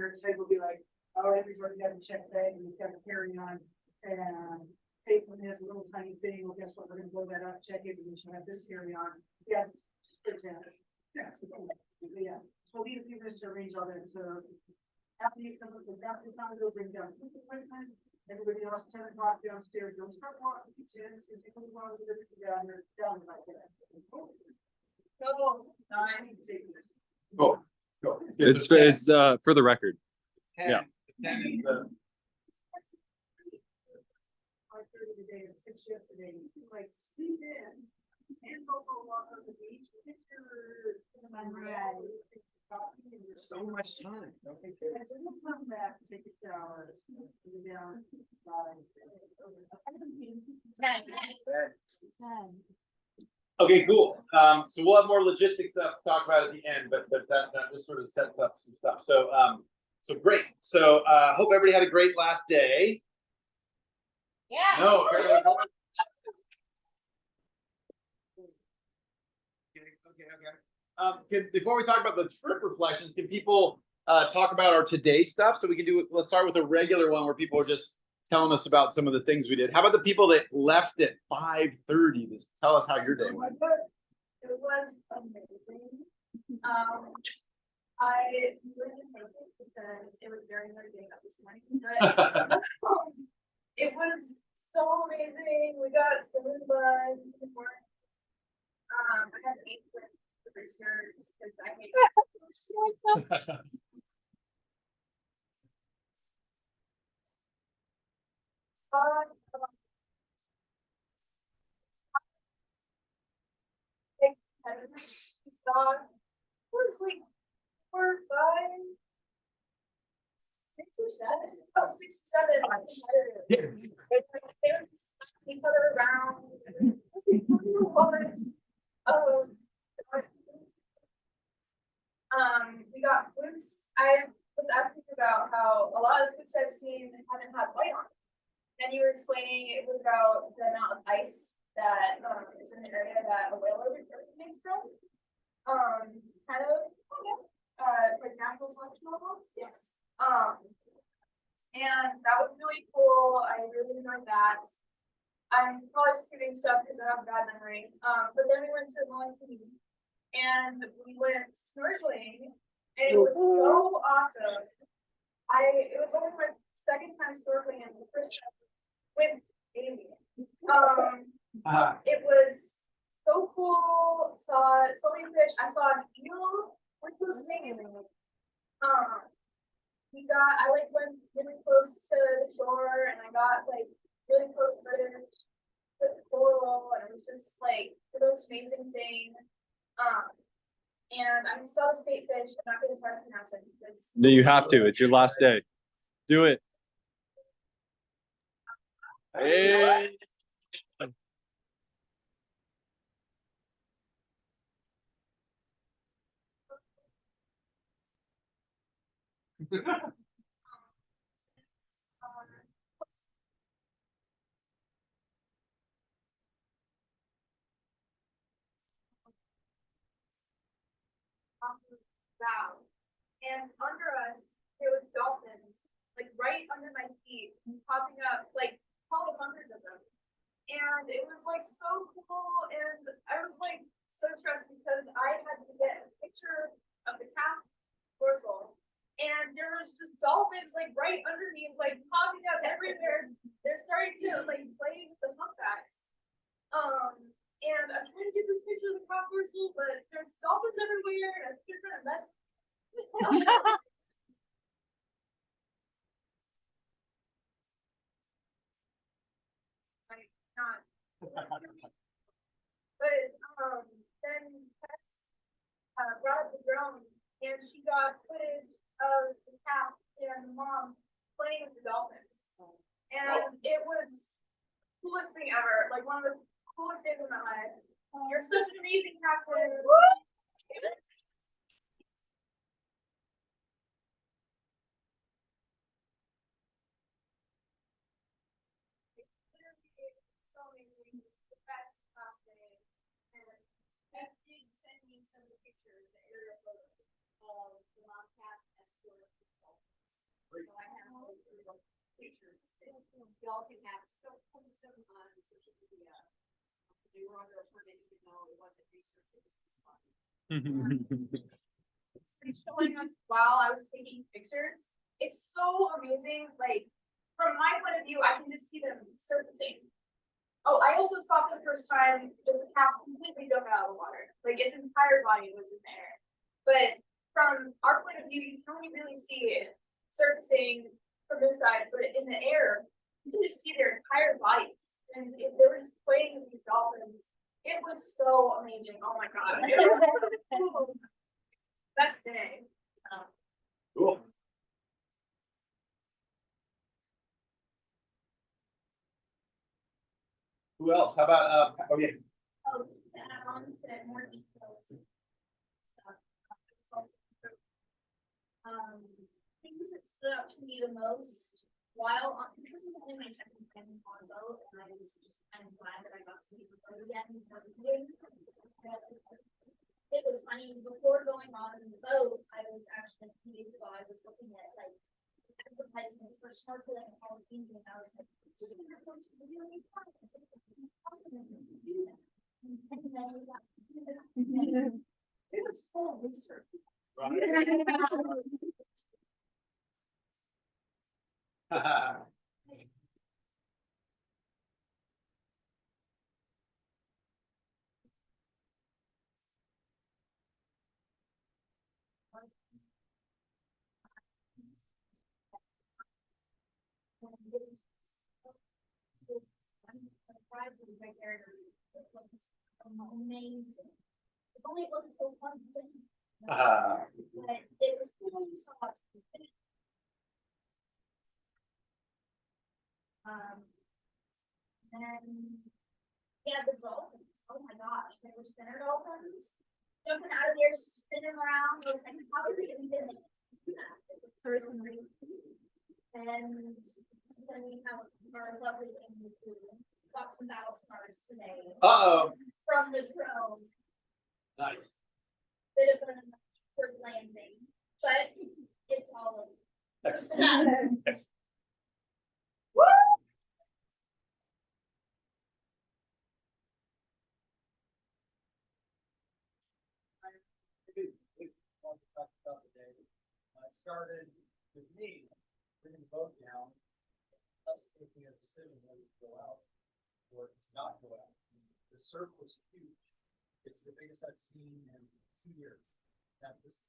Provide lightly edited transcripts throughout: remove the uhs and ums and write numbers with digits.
there, say we'll be like, oh, Andrew's already got a check bag and he's got a carry on and paper has a little tiny thing. Well, guess what? We're gonna blow that up, check it, and we should have this carry on. Yeah, for example. Yeah. Yeah. So we need a few minutes to arrange all that. So after you come up with that, we'll probably go bring down equipment. Everybody else, 10 o'clock downstairs. Don't start walking. It's gonna take a little while to get everything down there. Down like that. No, I need to take this. Cool. Cool. It's for the record. 10, Yeah. 10 is the 5:30 today and 6 yesterday. Like sleep in and go for a walk on the beach. Pictures. so much time. Okay, And then we'll come back, take a shower, go down, by 10. Okay, cool. So we'll have more logistics stuff to talk about at the end, but that just sort of sets up some stuff. So so great. So hope everybody had a great last day. Yeah. No, okay. Before we talk about the trip reflections, can people talk about our today stuff? So we can do. Let's start with a regular one where people are just telling us about some of the things we did. How about the people that left at 5:30? Just tell us how your day went. It was amazing. I really hate it because it was very hard getting up this morning. But it was so amazing. We got cinnamon buns in the morning. I had to eat with the roosters because I hate it. Was like 4 or 5, 6 or 7. Oh, 6 or 7. They were just slapping each other around. We got flukes. I was asking about how a lot of the flukes I've seen haven't had white on. And you were explaining it was about the amount of ice that is in the area that a whale originates from. Kind of, like natural selection almost. Yes. And that was really cool. I really enjoyed that. I'm probably skipping stuff because I have a bad memory. But then we went to Maui and we went snorkeling. And it was so awesome. It was only my second time snorkeling and the first time with Amy. It was so cool. Saw so many fish. I saw an eel, which was amazing. I like went really close to the shore and I got like really close to the coral and it was just like the most amazing thing. And I saw the state fish. I'm not going to try to pronounce it because No, you have to. It's your last day. Do it. Hey. Wow. And under us, there was dolphins, like right under my feet, popping up, like probably hundreds of them. And it was like so cool. And I was like so stressed because I had to get a picture of the calf dorsal. And there was just dolphins like right underneath, like popping up everywhere. They're starting to like play with the humpbacks. And I'm trying to get this picture of the calf dorsal, but there's dolphins everywhere, and I think they're gonna mess. Not. But then Tess brought up the drone, and she got footage of the calf and the mom playing with the dolphins, and it was the coolest thing ever. Like one of the coolest days of my life. You're such an amazing captain. So amazing. It's the best class day. And Beth did send me some pictures, the aerial photos of the mom cat escort. pictures. Y'all can have so on social media. They were under a permit, even though it wasn't research, it was this fun. It's showing us while I was taking pictures. It's so amazing. Like, from my point of view, I can just see them surfacing. Oh, I also saw for the first time just a cat completely dug out of the water. Like, its entire body was in there. But from our point of view, you can only really see it surfacing from this side, but in the air, you can just see their entire bodies. And if they were just playing with these dolphins, it was so amazing. Oh my god. That's day. Cool. Who else? How about, oh yeah. Oh, to add on to more details. Things that stood out to me the most while on, this is only my second time on a boat, and I was just kind of glad that I got to meet the boat again. It was funny, before going on the boat, I was actually, a few days ago, I was looking at like advertisements for snorkeling and Halloween, and I was like, it's gonna go to the really fun. Awesome if you can do that. And then we got to do that. It was full of research. Amazing. If only it wasn't so fun, but it was really so much. And yeah, the dolphins. Oh my gosh, they were spinner dolphins jumping out of there, spinning around. I was like, how did they even do that? Personally. And then we have our lovely English food. Got some battle scars today. Uh-oh. From the drone. Nice. Bit of a quick landing, but it's all over. Excellent. Excellent. Woo! It started with me bringing the boat down, us making a decision whether to go out or to not go out. The surf was huge. It's the biggest I've seen in 2 years. That was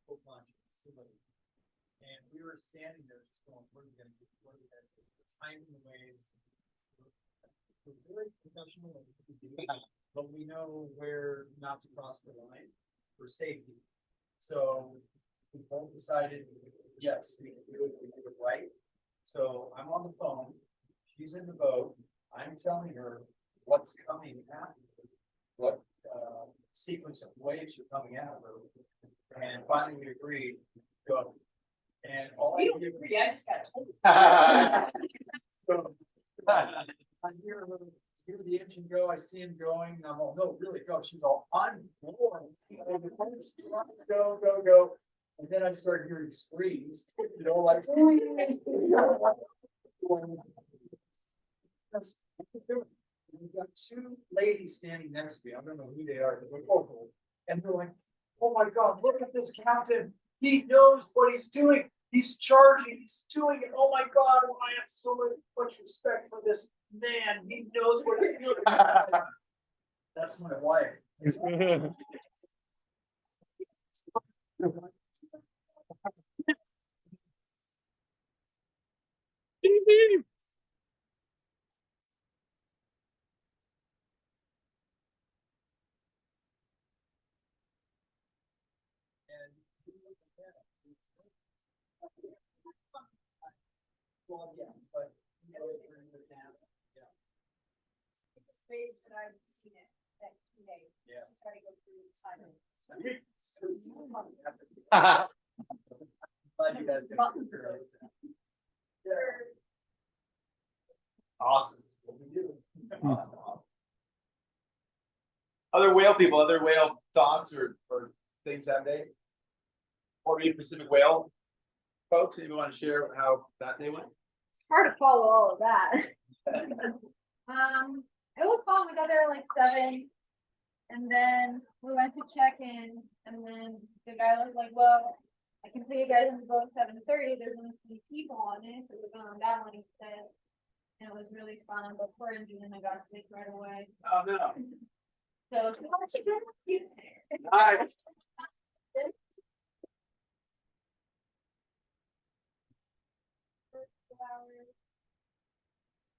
boat launch facility. And we were standing there just going, what are we gonna do? What are we gonna do? We're timing the waves. We're very professional at what we do, but we know where not to cross the line for safety. So we both decided, yes, we can do it right. So I'm on the phone, she's in the boat, I'm telling her what's coming at her, what sequence of waves are coming at her. And finally we agreed, go. And all I did, I just got told. I hear the engine go, I see him going, and I'm all, no, really go. She's all, I'm floored. Go, go, go. And then I start hearing screams, you know, like. That's what we're doing. We've got two ladies standing next to me. I don't know who they are, but they're local. And they're like, oh my God, look at this captain. He knows what he's doing. He's charging, he's doing it. Oh my God, I have so much respect for this man. He knows what he's doing. That's my wife. And we look at that. Well, yeah, but you know, it's very good now. Yeah. It's waves that I've seen it that today. Yeah. To try to go through the timing. Glad you guys got through it. Awesome. What we do. Awesome. Other whale people, other whale thoughts or things that day? Or maybe Pacific whale folks, anybody want to share how that day went? hard to follow all of that. It was fun. We got there at like 7. And then we went to check in, and then the guy was like, well, I can put you guys in the boat 7:30. There's only 3 people on it, so we're going on that one instead. And it was really fun, but poor Angelina got sick right away. Oh, no. So she was like, Nice.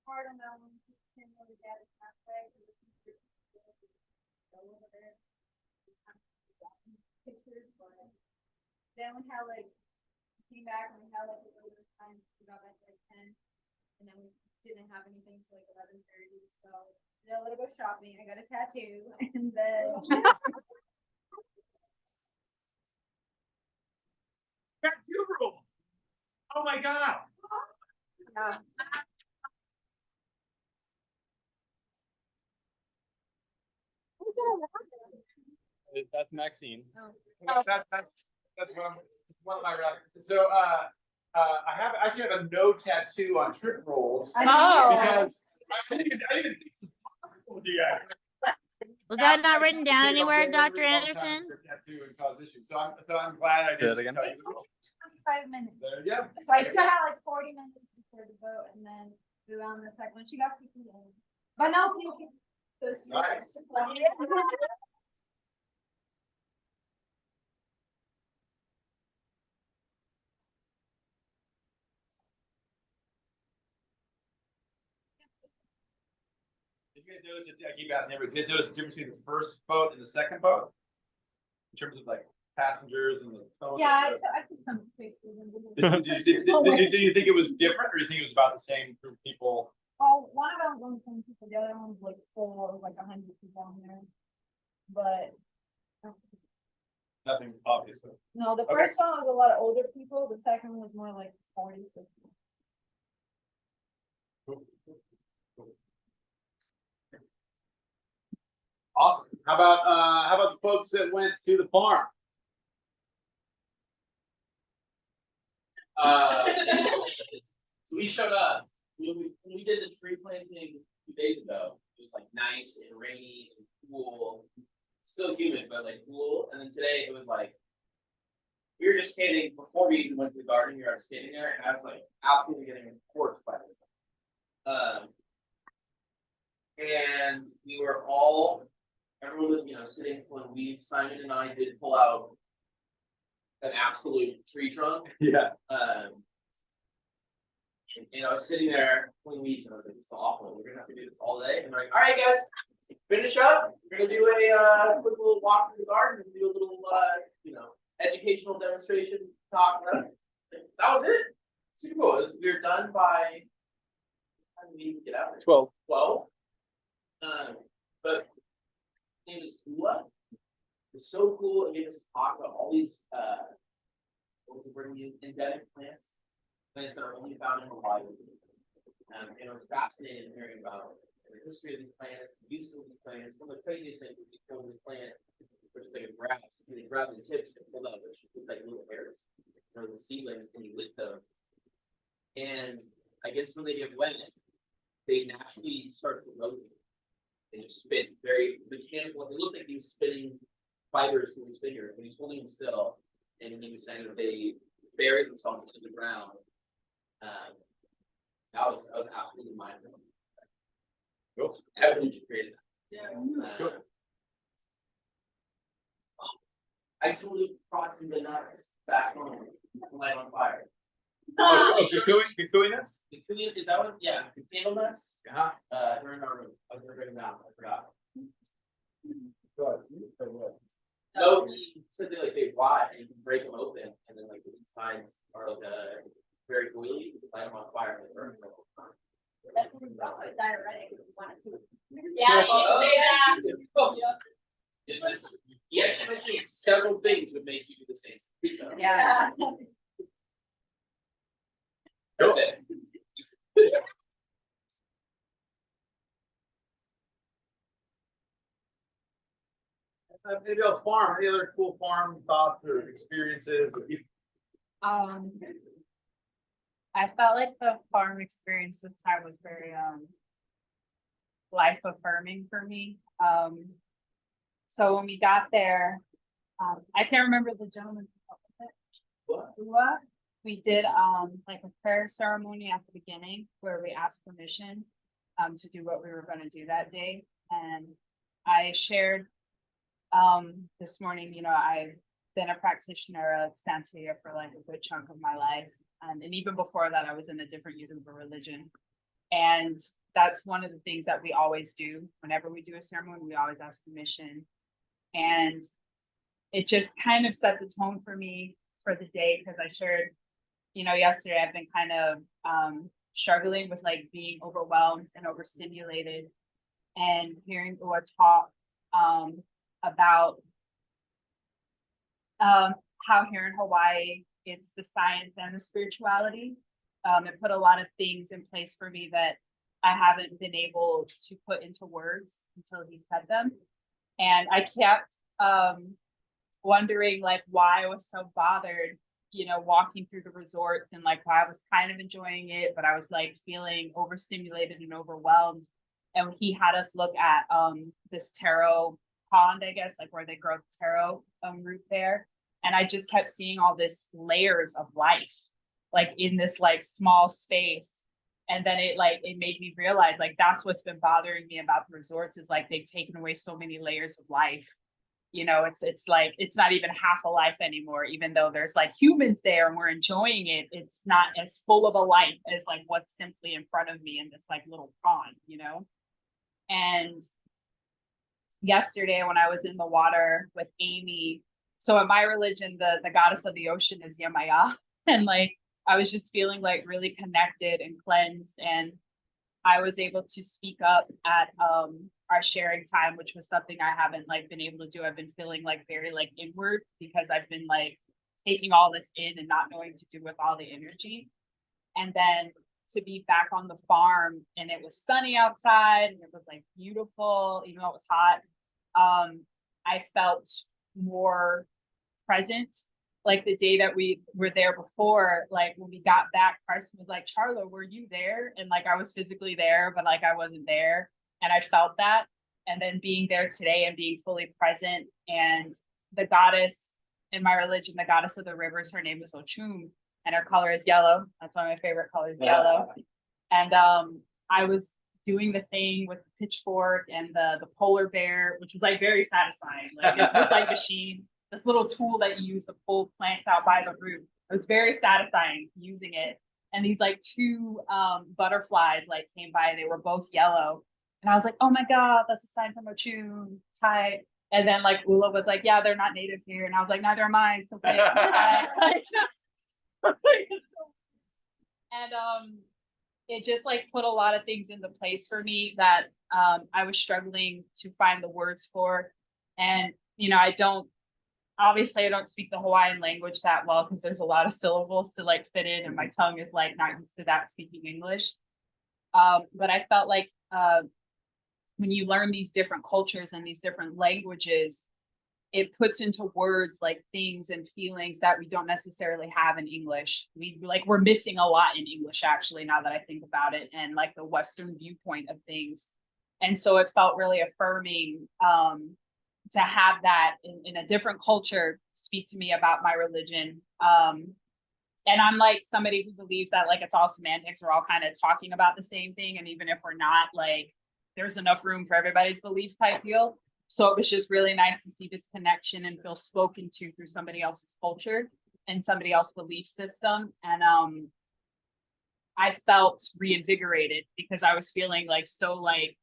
hard on that one. Didn't really get it that way. Pictures, but then we had like came back and we had like a little bit of time. We got back like 10, and then we didn't have anything till like 11:30. So did a little bit of shopping. I got a tattoo, and then Tattoo room. Oh my god. That's Maxine. That's one of my records. So I actually have a no tattoo on trip rolls Oh. because I didn't think it was possible to Was that not written down anywhere, Dr. Anderson? Tattoo and cause issues. So I'm glad I Say that didn't again? tell you the rule. 25 minutes. There you go. So I still had like 40 minutes before the boat, and then we were on the second one. She got sick again. But no, thank you. So sweet. Nice. Did you guys notice that I keep asking everybody, did you guys notice the difference between the first boat and the second boat? In terms of like passengers and the. Yeah, I took some pictures. And Did you think it was different, or do you think it was about the same group of people? Oh, one of them was 120 people, the other one was like full of like 100 people on there. But Nothing, obviously. no, the Okay. first one was a lot of older people. The second one was more like 40, 50. Awesome. How about the folks that went to the farm? We showed up, when we did the tree planting 2 days ago, it was like nice and rainy and cool. Still humid, but like cool, and then today it was like. We were just skating, before we even went to the garden, we were skating there, and I was like absolutely getting torched by this. And we were all, everyone was, sitting when Simon and I did pull out an absolute tree trunk. Yeah. And I was sitting there pulling weeds, and I was like, "It's awful. We're gonna have to do this all day." And they're like, "All right, guys, finish up. We're gonna do a quick little walk through the garden and do a little, educational demonstration talk." That was it. Super cool. We were done by. How did we even get out there? 12. 12. But it was Ula. It was so cool and get us to talk about all these what was the word we used? Endemic plants that are only found in Hawaii. And it was fascinating hearing about the history of these plants, the use of these plants. One of the craziest things was we killed this plant, which is like a grass, and they grabbed the tips and pulled out, which looked like little hairs, or the seedlings, and you lick them. And I guess when they get wet, they naturally start corroding. They just spin very mechanical. They look like he was spinning fibers through his finger, and he's holding them still. And he was saying that they bury themselves in the ground. That was absolutely mind blowing. Cool. Evolution created that. Cool. I totally brought some of the nuts back home, light on fire. Kukui nuts? The Korean, is that what? Yeah, the candle nuts. Uh-huh. They're in our room. I was gonna bring them out. I forgot. No, he said they rot and you can break them open, and then like the insides are like very oily. You can light them on fire and they burn. That's like diuretic. If you want to. Yeah, yes, you mentioned several things would make you do the same. So, Yeah. that's it. Maybe else farm. Any other cool farm thoughts or experiences? I I felt like the farm experience this time was very life affirming for me. So when we got there, I can't remember the gentleman's name. What? We did like a prayer ceremony at the beginning where we asked permission to do what we were going to do that day. And I shared this morning, you know, I've been a practitioner of Santeria for like a good chunk of my life. And even before that, I was in a different youth of a religion. And that's one of the things that we always do. Whenever we do a ceremony, we always ask permission. And it just kind of set the tone for me for the day because I shared, you know, yesterday I've been kind of struggling with like being overwhelmed and overstimulated, and hearing Ua talk about how here in Hawaii it's the science and the spirituality. It put a lot of things in place for me that I haven't been able to put into words until he said them. And I kept wondering like why I was so bothered, you know, walking through the resorts, and like why I was kind of enjoying it, but I was like feeling overstimulated and overwhelmed. And he had us look at this taro pond, I guess, like where they grow the taro root there. And I just kept seeing all this layers of life, like in this like small space. And then it made me realize like that's what's been bothering me about the resorts is like they've taken away so many layers of life. You know, it's like it's not even half a life anymore, even though there's like humans there and we're enjoying it. It's not as full of a life as like what's simply in front of me in this like little pond, you know. And yesterday when I was in the water with Amy, so in my religion, the goddess of the ocean is Yemaya. And like I was just feeling like really connected and cleansed. And I was able to speak up at our sharing time, which was something I haven't like been able to do. I've been feeling like very like inward because I've been like taking all this in and not knowing to do with all the energy. And then to be back on the farm and it was sunny outside and it was like beautiful, even though it was hot. I felt more present. Like the day that we were there before, like when we got back, Carson was like, Charlo, were you there? And like I was physically there, but like I wasn't there. And I felt that. And then being there today and being fully present, and the goddess in my religion, the goddess of the rivers, her name is Ochum, and her color is yellow. That's one of my favorite colors, yellow. And I was doing the thing with the pitchfork and the polar bear, which was like very satisfying. Like it's this like machine, this little tool that you use to pull plants out by the root. It was very satisfying using it. And these like two butterflies like came by, they were both yellow. And I was like, oh my God, that's a sign from Ochum, type. And then like Ula was like, yeah, they're not native here. And I was like, neither am I. So thanks. And it just like put a lot of things into place for me that I was struggling to find the words for. And, you know, I don't speak the Hawaiian language that well because there's a lot of syllables to like fit in, and my tongue is like not used to that speaking English. But I felt like when you learn these different cultures and these different languages, it puts into words like things and feelings that we don't necessarily have in English. We're missing a lot in English, actually, now that I think about it, and like the Western viewpoint of things. And so it felt really affirming to have that in a different culture speak to me about my religion. And I'm like somebody who believes that like it's all semantics, we're all kind of talking about the same thing. And even if we're not, like there's enough room for everybody's beliefs type deal. So it was just really nice to see this connection and feel spoken to through somebody else's culture and somebody else's belief system. And I felt reinvigorated because I was feeling like so like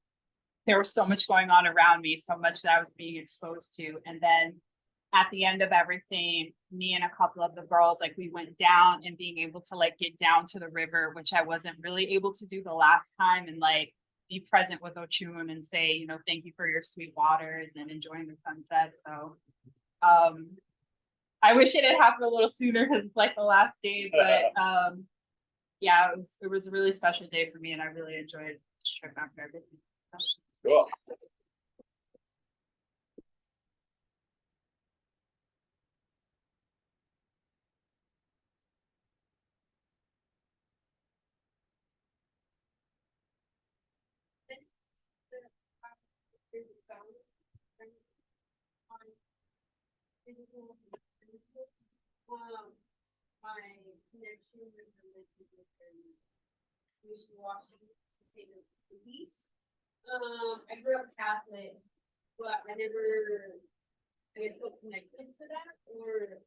there was so much going on around me, so much that I was being exposed to. And then at the end of everything, me and a couple of the girls, like we went down, and being able to like get down to the river, which I wasn't really able to do the last time, and like be present with Ochun and say, you know, thank you for your sweet waters and enjoying the sunset. So I wish it had happened a little sooner because it's like the last day, but yeah, it was a really special day for me, and I really enjoyed this trip after everything. Cool. My connection with religion is very wishy-washy, to say the least. I grew up Catholic, but I never, I guess, felt connected to that, or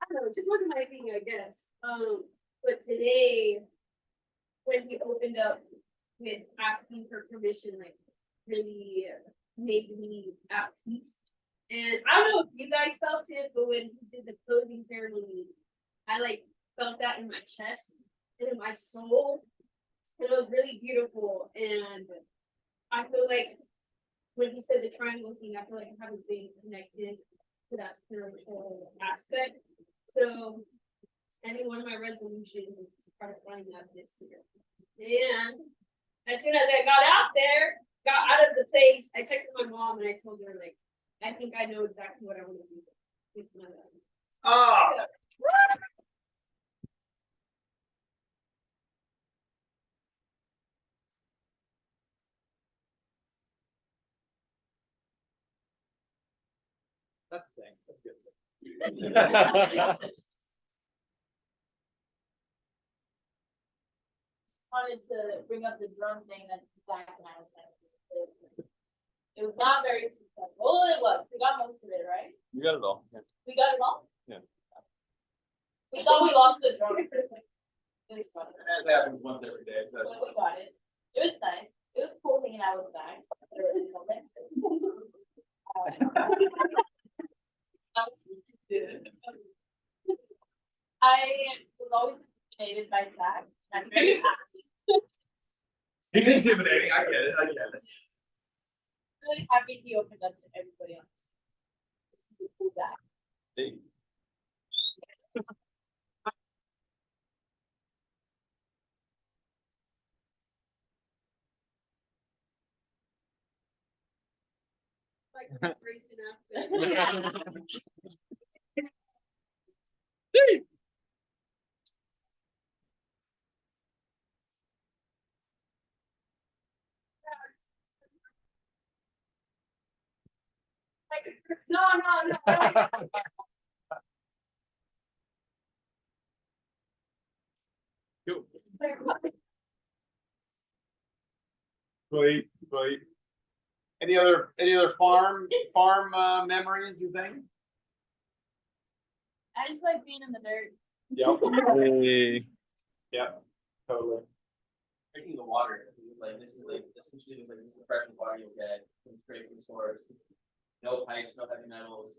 I don't know, it just wasn't my thing, I guess. But today, when he opened up with asking for permission, like really made me at peace. And I don't know if you guys felt it, but when he did the closing ceremony, I like felt that in my chest and in my soul. It was really beautiful, and I feel like when he said the triangle thing, I feel like I haven't been connected to that spiritual aspect. So I think one of my resolutions is to try to find that this year. And as soon as I got out there, got out of the place, I texted my mom and I told her, like, I think I know exactly what I want to do with my life. Ah, that's the thing. That's good. Wanted to bring up the drum thing that Zach and I was saying. It was not very successful. Well, it was. We got most of it, right? You got it all. Yeah. We got it all? Yeah. We thought we lost the drum. It was fun. That happens once every day. So But we got it. It was nice. It was cool hanging out with Zach. I was always intimidated by Zach. I'm very happy. it's intimidating. I get it. I get it. Really happy he opened up to everybody else. It's a cool guy. Hey. Like celebration after. Like, no. Cool. Great, great. Any other farm memories you think? I just like being in the dirt. Yep. Yep. Totally. Drinking the water, it was like, this is like, essentially, it was like, this is the freshest water you'll get from straight from the source. No pipes, no heavy metals.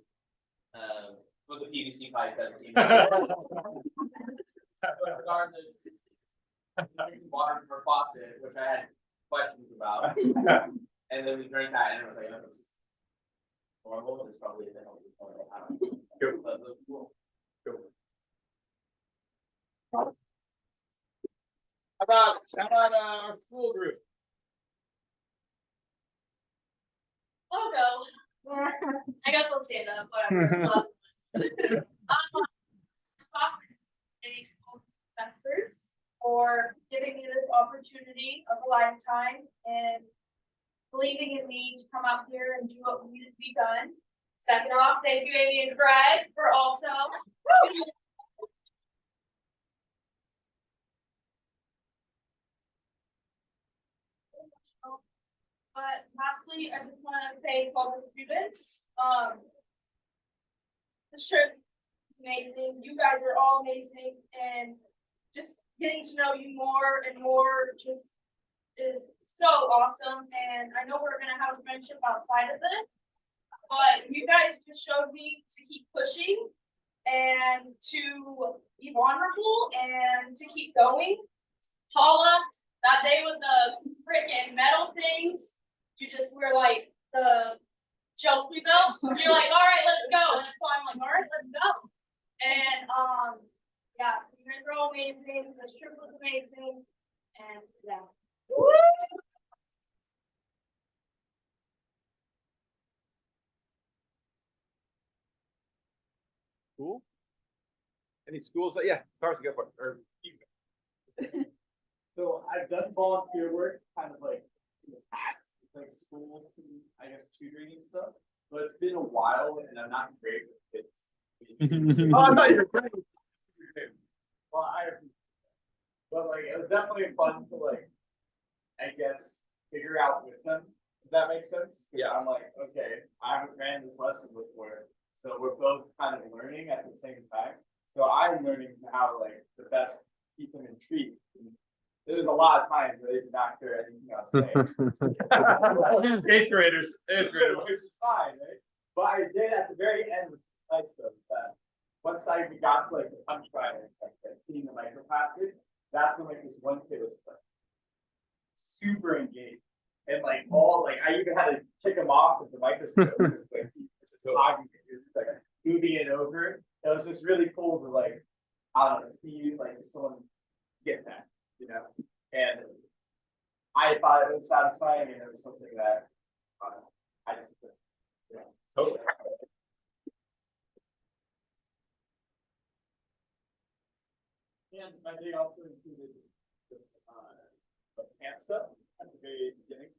With the PVC pipe that came out. But regardless, drinking water from our faucet, which I had questions about. And then we drank that and it was like, oh, this is normal, it's probably the healthy part. I don't know. Cool. But it was cool. Cool. How about our school group? Oh no. I guess I'll stand up, whatever. It's last one. Stop any investors for giving me this opportunity of a lifetime and believing in me to come out here and do what needed to be done. Second off, thank you, Amy and Craig, for also. But lastly, I just want to thank all the students. The trip is amazing. You guys are all amazing, and just getting to know you more and more just is so awesome. And I know we're gonna have a friendship outside of this, but you guys just showed me to keep pushing and to be vulnerable and to keep going. Paula, that day with the freaking metal things, you just were like the Chelsea belt. You're like, all right, let's go. And so I'm like, all right, let's go. And yeah, you guys are all amazing. The trip was amazing. And yeah. Woo! Cool. Any schools? Yeah, Carson, go for it. Or you go. So I've done volunteer work kind of like in the past, like school to, I guess, tutoring and stuff. But it's been a while and I'm not great with kids. Oh, I thought you were great. Well, but like, it was definitely fun to like, I guess, figure out with them. If that makes sense? Yeah. I'm like, okay, I haven't ran this lesson before. So we're both kind of learning at the same time. So I'm learning how like the best keep them intrigued. There's a lot of times where they did not hear anything I was saying. Eighth graders. Which is fine, right? But I did at the very end, which is nice though, is that once I got to like the punch card and stuff, like seeing the microplastics, that's when like this one kid was like super engaged. And like all like I even had to kick him off with the microscope. It was, like, he was just talking, he was, like moving it over. It was just really cool to like, I don't know, see like someone get that, you know. And I thought it was satisfying, and it was something that I just, you know, totally. And my day also included the pant stuff at the very beginning.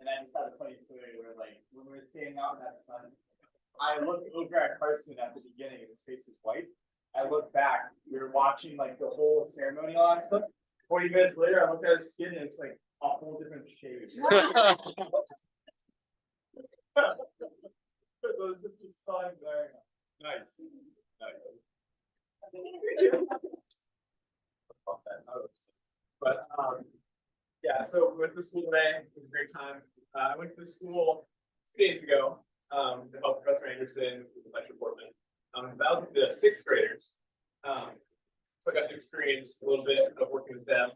And I just had a funny story where, like, when we were standing out in that sun, I looked over at Carson at the beginning, and his face is white. I looked back, we were watching like the whole ceremony and all that stuff. 40 minutes later, I looked at his skin, and it's like a whole different shade. So it was just the sun there. Nice. But yeah, so we went to school today. It was a great time. I went to the school 2 days ago to help Professor Anderson with the lecture Portman. About the sixth graders. So I got to experience a little bit of working with them.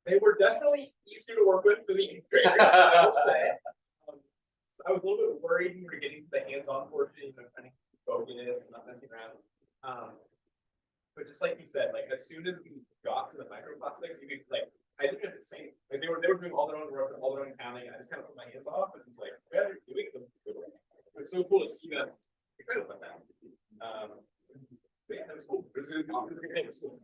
They were definitely easier to work with than the eighth graders, I will say. So I was a little bit worried when we were getting to the hands-on portion, you know, kind of boginess and not messing around. But just like you said, like as soon as we got to the microplastics, you could like I think it's the same. Like they were doing all their own work, all their own counting, and I just kind of put my hands off and it's like, yeah, they're doing the good work. It's so cool to see them excited about that. But yeah, that was cool. It was really cool. It was cool.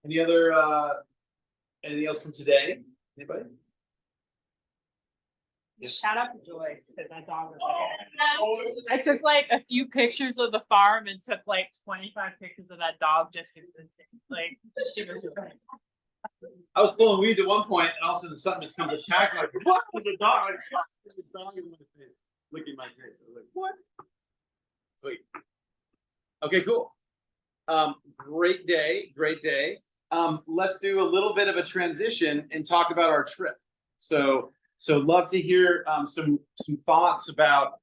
Any other anything else from today? Anybody? Shout out to Joy, because that dog was I took like a few pictures of the farm and took like 25 pictures of that dog just existing. Like she was I was pulling weeds at one point, and all of a sudden something just comes attacking. Like, what? The dog, like, the dog in my face, licking my face. I was like, what? Sweet. Okay, cool. Great day, great day. Let's do a little bit of a transition and talk about our trip. So love to hear some thoughts about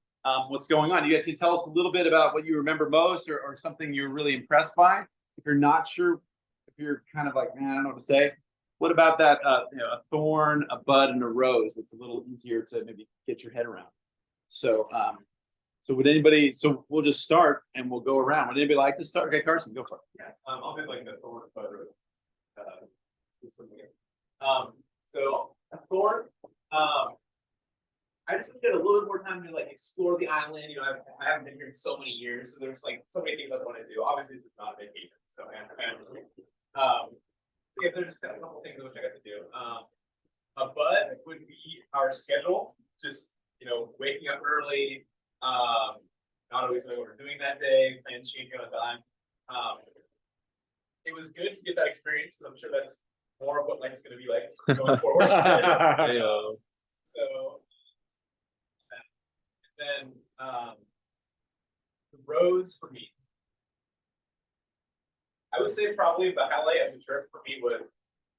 what's going on. You guys can tell us a little bit about what you remember most, or something you're really impressed by. If you're not sure, if you're kind of like, man, I don't know what to say. What about that? A thorn, a bud, and a rose. It's a little easier to maybe get your head around. So, would anybody? So we'll just start and we'll go around. Would anybody like to start? Okay, Carson, go for it. Yeah, I'll do like the thorn, bud, rose. This one here. So a thorn. I just needed a little bit more time to like explore the island. You know, I haven't been here in so many years, so there's like so many things I want to do. Obviously, this is not a vacation, so yeah, there's just got a couple things which I got to do. A bud would be our schedule. Just waking up early. Not always knowing what we're doing that day. Plans changing on a dime. It was good to get that experience. I'm sure that's more of what life's going to be like going forward. So, then the rose for me, I would say probably the highlight of the trip for me was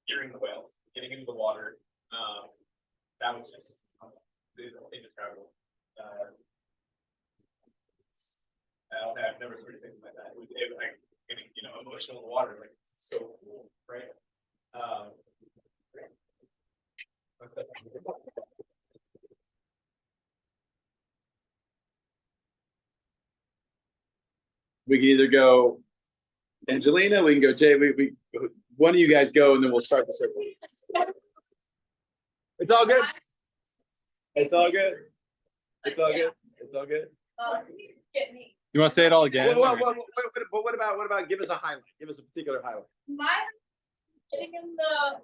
hearing the whales, getting into the water. That was just indescribable. I've never sort of things like that. It was like getting emotional in the water, like it's so cool, right? We can either go Angelina, we can go Jay. We one of you guys go, and then we'll start the circle. It's all good. It's all good. It's all good. It's all good. Get me. You want to say it all again? But what about, give us a highlight, give us a particular highlight. Mine, getting in the,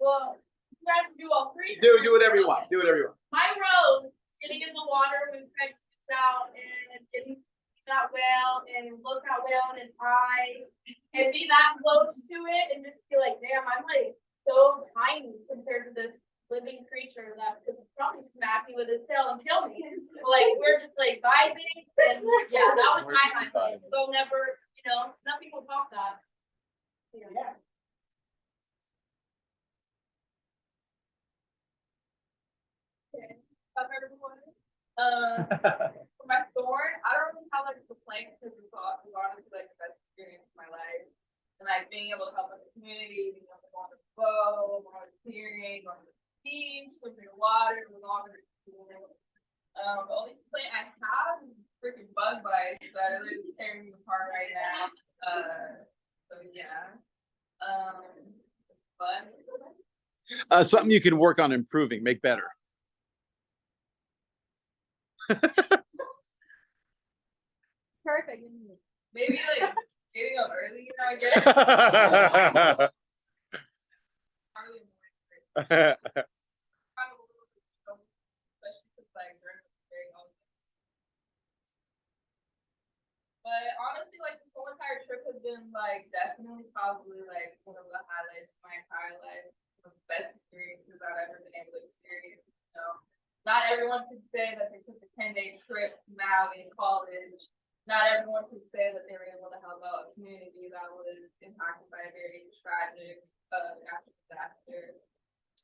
well, you have to do all three. Do whatever you want, do whatever you want. My road, getting in the water when Craig gets out and getting to see that whale and look that whale in its eye and be that close to it and just be like, damn, I'm like so tiny compared to this living creature that could probably smack me with his tail and kill me. But, like, we're just like vibing and yeah, that was my highlight. They'll never, nothing will top that. Yeah. Okay. For my thorn, I don't really have like a complaint because it's honestly like the best experience of my life. And like being able to help in the community, being able to go on the boat, volunteering, going to the beach, swimming in the water, with all the the only complaint I have is freaking bug bites that are literally tearing me apart right now. So yeah. But Something you can work on improving, make better. Perfect. maybe like getting up early, I guess. Early in the morning, kind of a little bit, especially because like during the very long. But honestly, like this whole entire trip has been like definitely probably like one of the highlights of my entire life. One of the best experiences I've ever been able to experience. Not everyone could say that they took a 10-day trip to Maui in college. Not everyone could say that they were able to help out a community that was impacted by a very tragic natural disaster.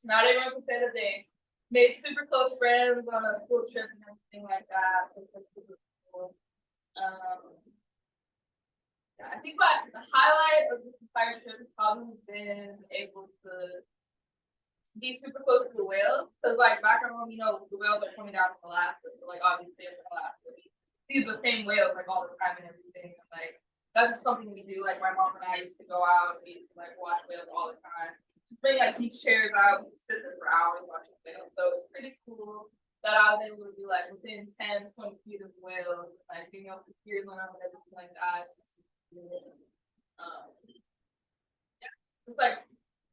Not everyone could say that they made super close friends on a school trip and everything like that. It was super cool. Yeah, I think the highlight of this entire trip has probably been able to be super close to the whales. Because like back at home, the whales are coming down from Alaska. So like obviously it's Alaska. See the same whales like all the time and everything. And, like that's just something we do. Like my mom and I used to go out and we used to like watch whales all the time. Just bring like beach chairs out, we could sit there for hours watching whales. So it's pretty cool that I was able to be like within 10, 20 feet of whales, like being able to hear them and everything like that. Yeah, it's like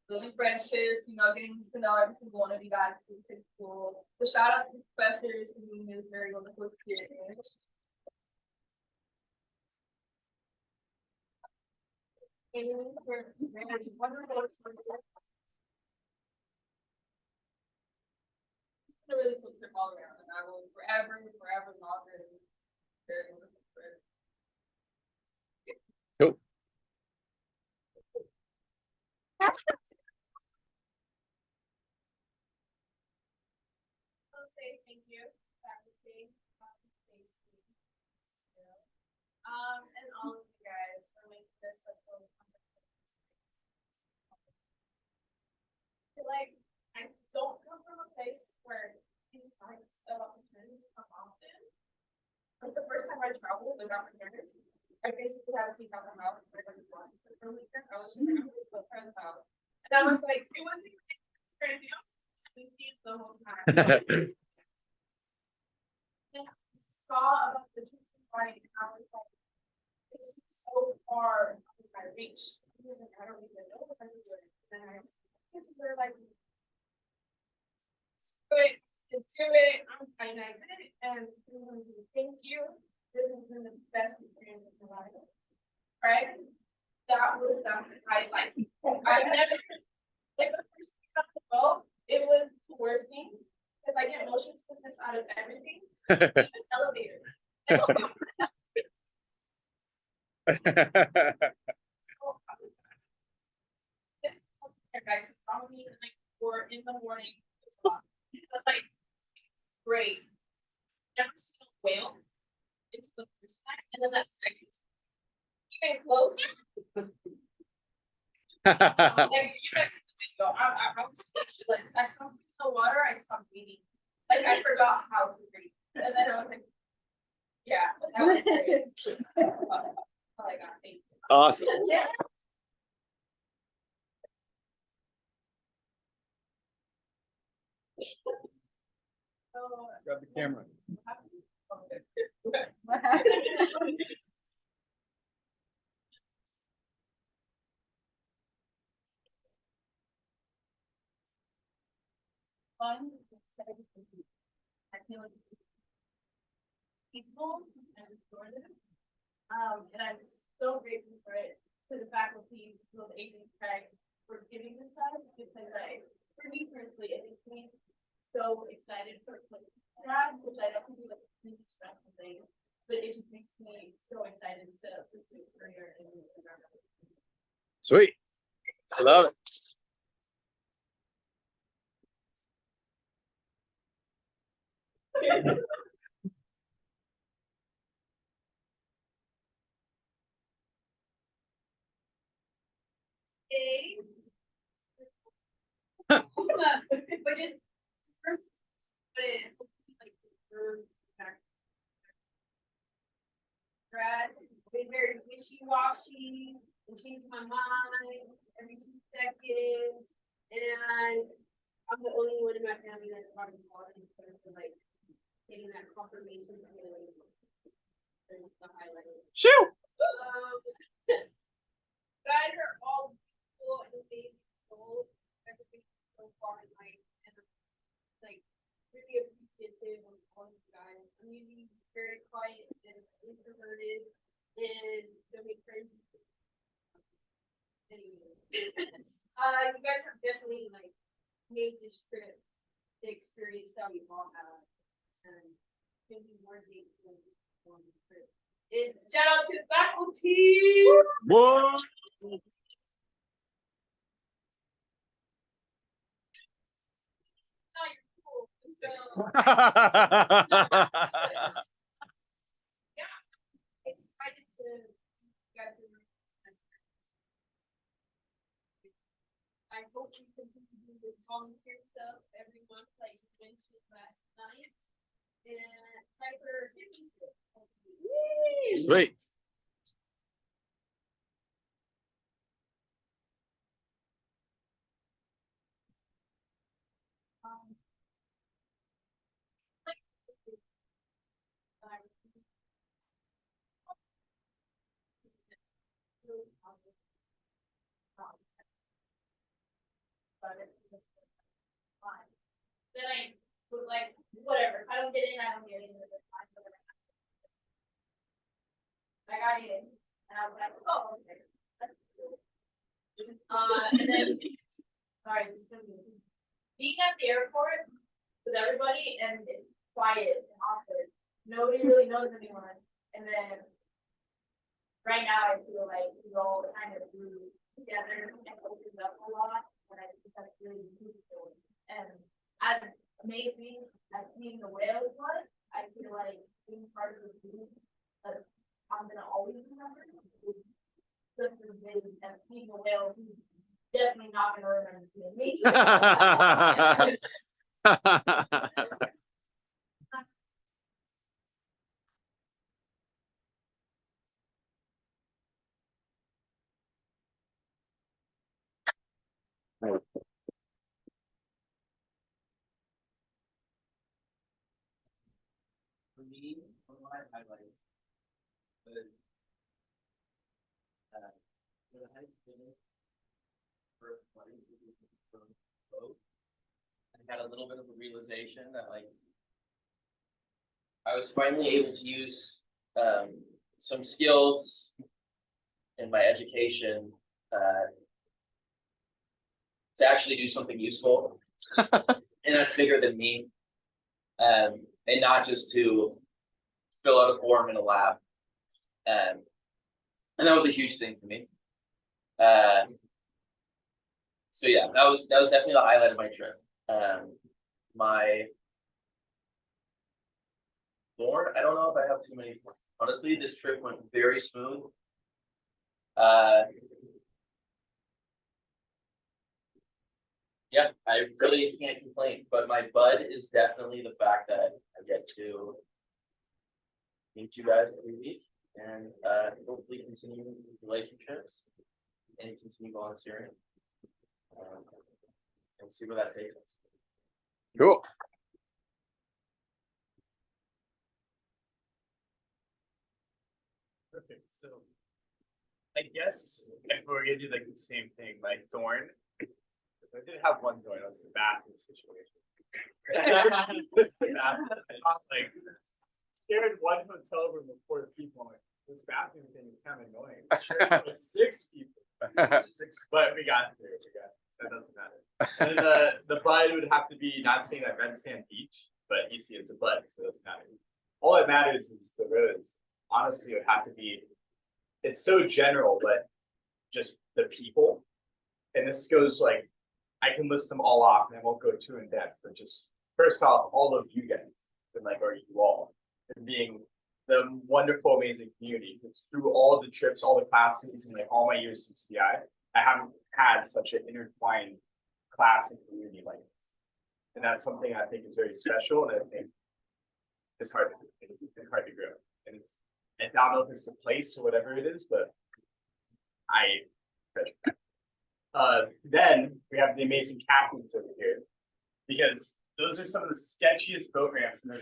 building friendships, getting to know every single one of you guys is pretty cool. So shout out to the professors for doing this very wonderful experience. It's a really cool trip all around, and I will forever love it. Very wonderful trip. Cool. I'll say thank you, faculty, Stacy, and all of you guys for making this such a wonderful experience. Like, I don't come from a place where these types of opportunities come often. Like the first time I traveled without my parents, I basically had to speak out my mouth for every one. I was in my friend's house. And I was like, it wasn't even anything else. I didn't see it the whole time. And I saw about the truth and right, and I was like, this is so far out of my reach. It was like, I don't even know what I'm doing. And I was like, they're like, do it, I'm fine, I did it, and thank you. This has been the best experience of my life. Right? That was something I like. I've never, like the first thing on the boat, it was the worst thing because I get motion sickness out of everything, even elevators. This guys follow me the night before in the morning. But like, great. Never seen a whale. It's the first time, and then that second even closer. Like you guys see the video, I was speechless. I saw in the water, I stopped breathing. Like I forgot how to breathe, and then I was like, yeah, that was great. Oh my god, thank you. Awesome. Yeah. Grab the camera. What happened? Fun, exciting. I feel like peaceful and restorative. And I'm so grateful for it, to the faculty, to the agents, Craig, for giving this time, because for me personally, it makes me so excited for like that, which I don't do like a really stressful thing, but it just makes me so excited to pursue a career in environmental. Sweet. I love it. But just, like, Brad, been very wishy-washy and changed my mind every 2 seconds. And I'm the only one in my family that's part of college, so like getting that confirmation feeling. And the highlight. Shoot. Guys are all beautiful and amazing souls. Everything so far in life, and I'm like really appreciative of all of you guys. I'm usually very quiet and introverted and don't make friends. Anyway, you guys have definitely like made this trip the experience that we all have, and maybe more dates than one trip. And shout out to faculty. Whoa. Now you're cool. So, excited to you guys. I hope you continue to do this volunteer stuff every month, like you mentioned last night. And time for Sweet. Then I was like, whatever, if I don't get in, I don't get in. I got in, and I was like, oh, okay. That's cool. And then, sorry, this is gonna be, being at the airport with everybody and it's quiet and awkward. Nobody really knows anyone. And then right now I feel like we all kind of grew together and opened up a lot. And I think that's really beautiful. And as amazing as seeing the whales was, I feel like being part of the group that I'm gonna always remember is just as big as seeing the whale who's definitely not gonna remember seeing me. For me, one of my highlights was when I finished first flight from boat, I had a little bit of a realization that like I was finally able to use some skills in my education to actually do something useful, and that's bigger than me, and not just to fill out a form in a lab, and that was a huge thing for me. So yeah, that was definitely the highlight of my trip. My more, I don't know if I have too many. Honestly, this trip went very smooth. Yeah, I really can't complain, but my bud is definitely the fact that I get to meet you guys every week and hopefully continue relationships and continue volunteering and see where that takes us. Cool. Okay, so I guess if we're gonna do like the same thing, like Thorn. I did have one Thorn, it was the bathroom situation. The bathroom, like, shared one hotel room with 4 people, I'm like, this bathroom thing is kind of annoying. Shared it with 6 people. But we got through, that doesn't matter. And then the bud would have to be not staying at Red Sand Beach, but you see it's a bud, so it doesn't matter. All that matters is the roads. Honestly, it would have to be, it's so general, but just the people. And this goes like, I can list them all off and I won't go too in depth, but just first off, all of you guys, and like, or you all, and being the wonderful, amazing community. It's through all the trips, all the classes, and like all my years in CI, I haven't had such an intertwined class and community like this. And that's something I think is very special, and I think it's hard to grow. And it's, I don't know if it's the place or whatever it is, but then we have the amazing captains over here, because those are some of the sketchiest programs in the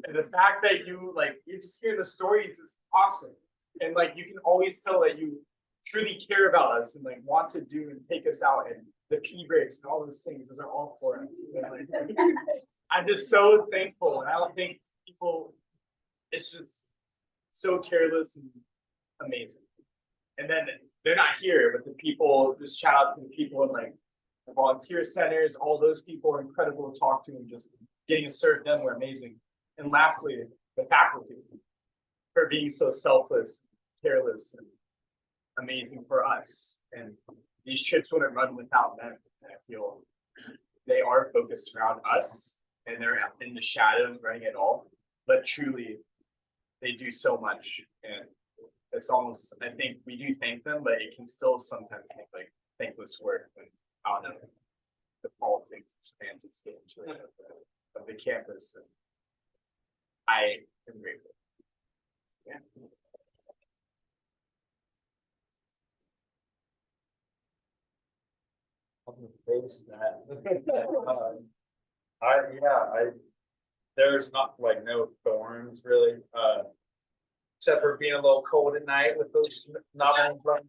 and the fact that you just hear the stories is awesome, and like you can always tell that you truly care about us and like want to do and take us out, and the P breaks and all those things, those are all for us. And, like, I'm just so thankful, and I don't think people, it's just so careless and amazing. And then they're not here, but the people, just shout out to the people in like the volunteer centers, all those people are incredible to talk to, and just getting to serve them were amazing. And lastly, the faculty for being so selfless, careless, and amazing for us. And these trips wouldn't run without them. And I feel they are focused around us, and they're in the shadows running it all, but truly they do so much. And it's almost, I think we do thank them, but it can still sometimes think like thankless work when, I don't know, the politics expands its stage of the campus. And I am grateful. Yeah. I'm gonna face that. There's not like no thorns really, except for being a little cold at night with those not many friends.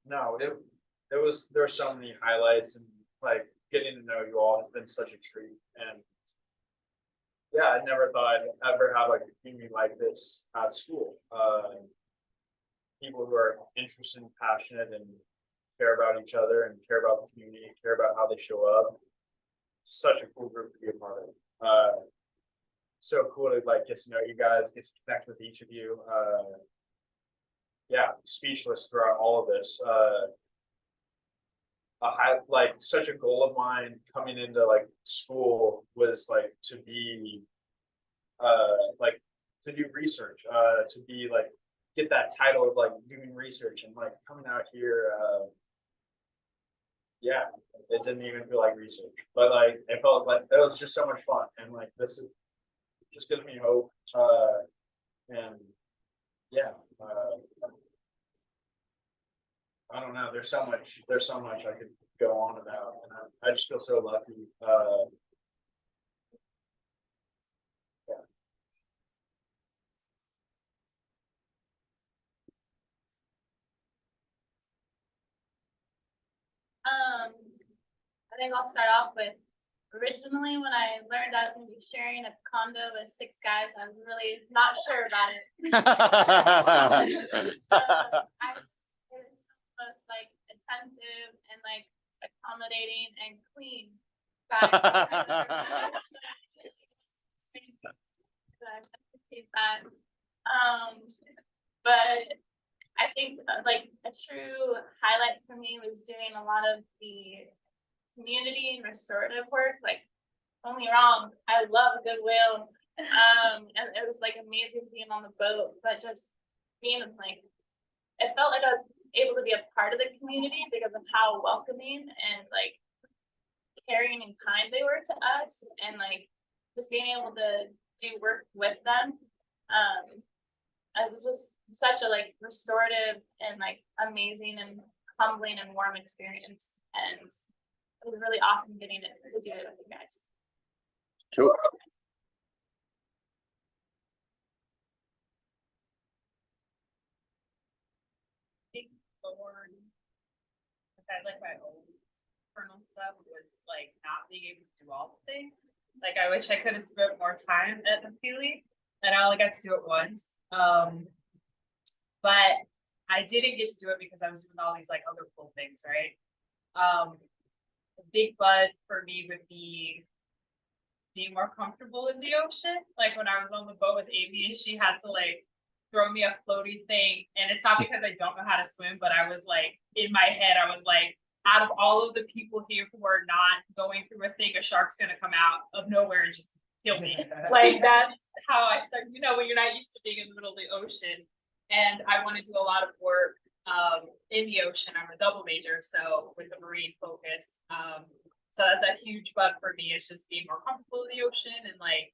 No, there were so many highlights, and like getting to know you all has been such a treat. And yeah, I never thought I'd ever have like a community like this at school. People who are interested and passionate and care about each other and care about the community and care about how they show up. Such a cool group to be a part of. So cool to like get to know you guys, get to connect with each of you. Yeah, speechless throughout all of this. Like such a goal of mine coming into like school was like to be like to do research, to be like get that title of like doing research, and like coming out here, yeah, it didn't even feel like research, but like it felt like it was just so much fun, and like this is just gives me hope, and yeah, I don't know, there's so much I could go on about, and I just feel so lucky. I think I'll start off with, originally when I learned I was gonna be sharing a condo with 6 guys, I was really not sure about it. I was most like attentive and like accommodating and clean guys. I appreciate that. But I think like a true highlight for me was doing a lot of the community and restorative work. Like, don't get me wrong, I love Goodwill. And it was like amazing being on the boat, but just being like, it felt like I was able to be a part of the community because of how welcoming and like caring and kind they were to us, and like just being able to do work with them. It was just such a like restorative and like amazing and humbling and warm experience, and it was really awesome getting to do it with you guys. Cool. Big thorn. I like my old kernel stuff was like not being able to do all the things. Like I wish I could have spent more time at the Peely, and I only got to do it once. But I didn't get to do it because I was doing all these like other cool things, right? A big bud for me would be being more comfortable in the ocean. Like when I was on the boat with Amy and she had to like throw me a floaty thing. And it's not because I don't know how to swim, but I was like, in my head, I was like, out of all of the people here who are not going through a thing, a shark's gonna come out of nowhere and just kill me. Like that's how I started, you know, when you're not used to being in the middle of the ocean. And I want to do a lot of work in the ocean. I'm a double major, so with a marine focus. So that's a huge bug for me. It's just being more comfortable in the ocean and like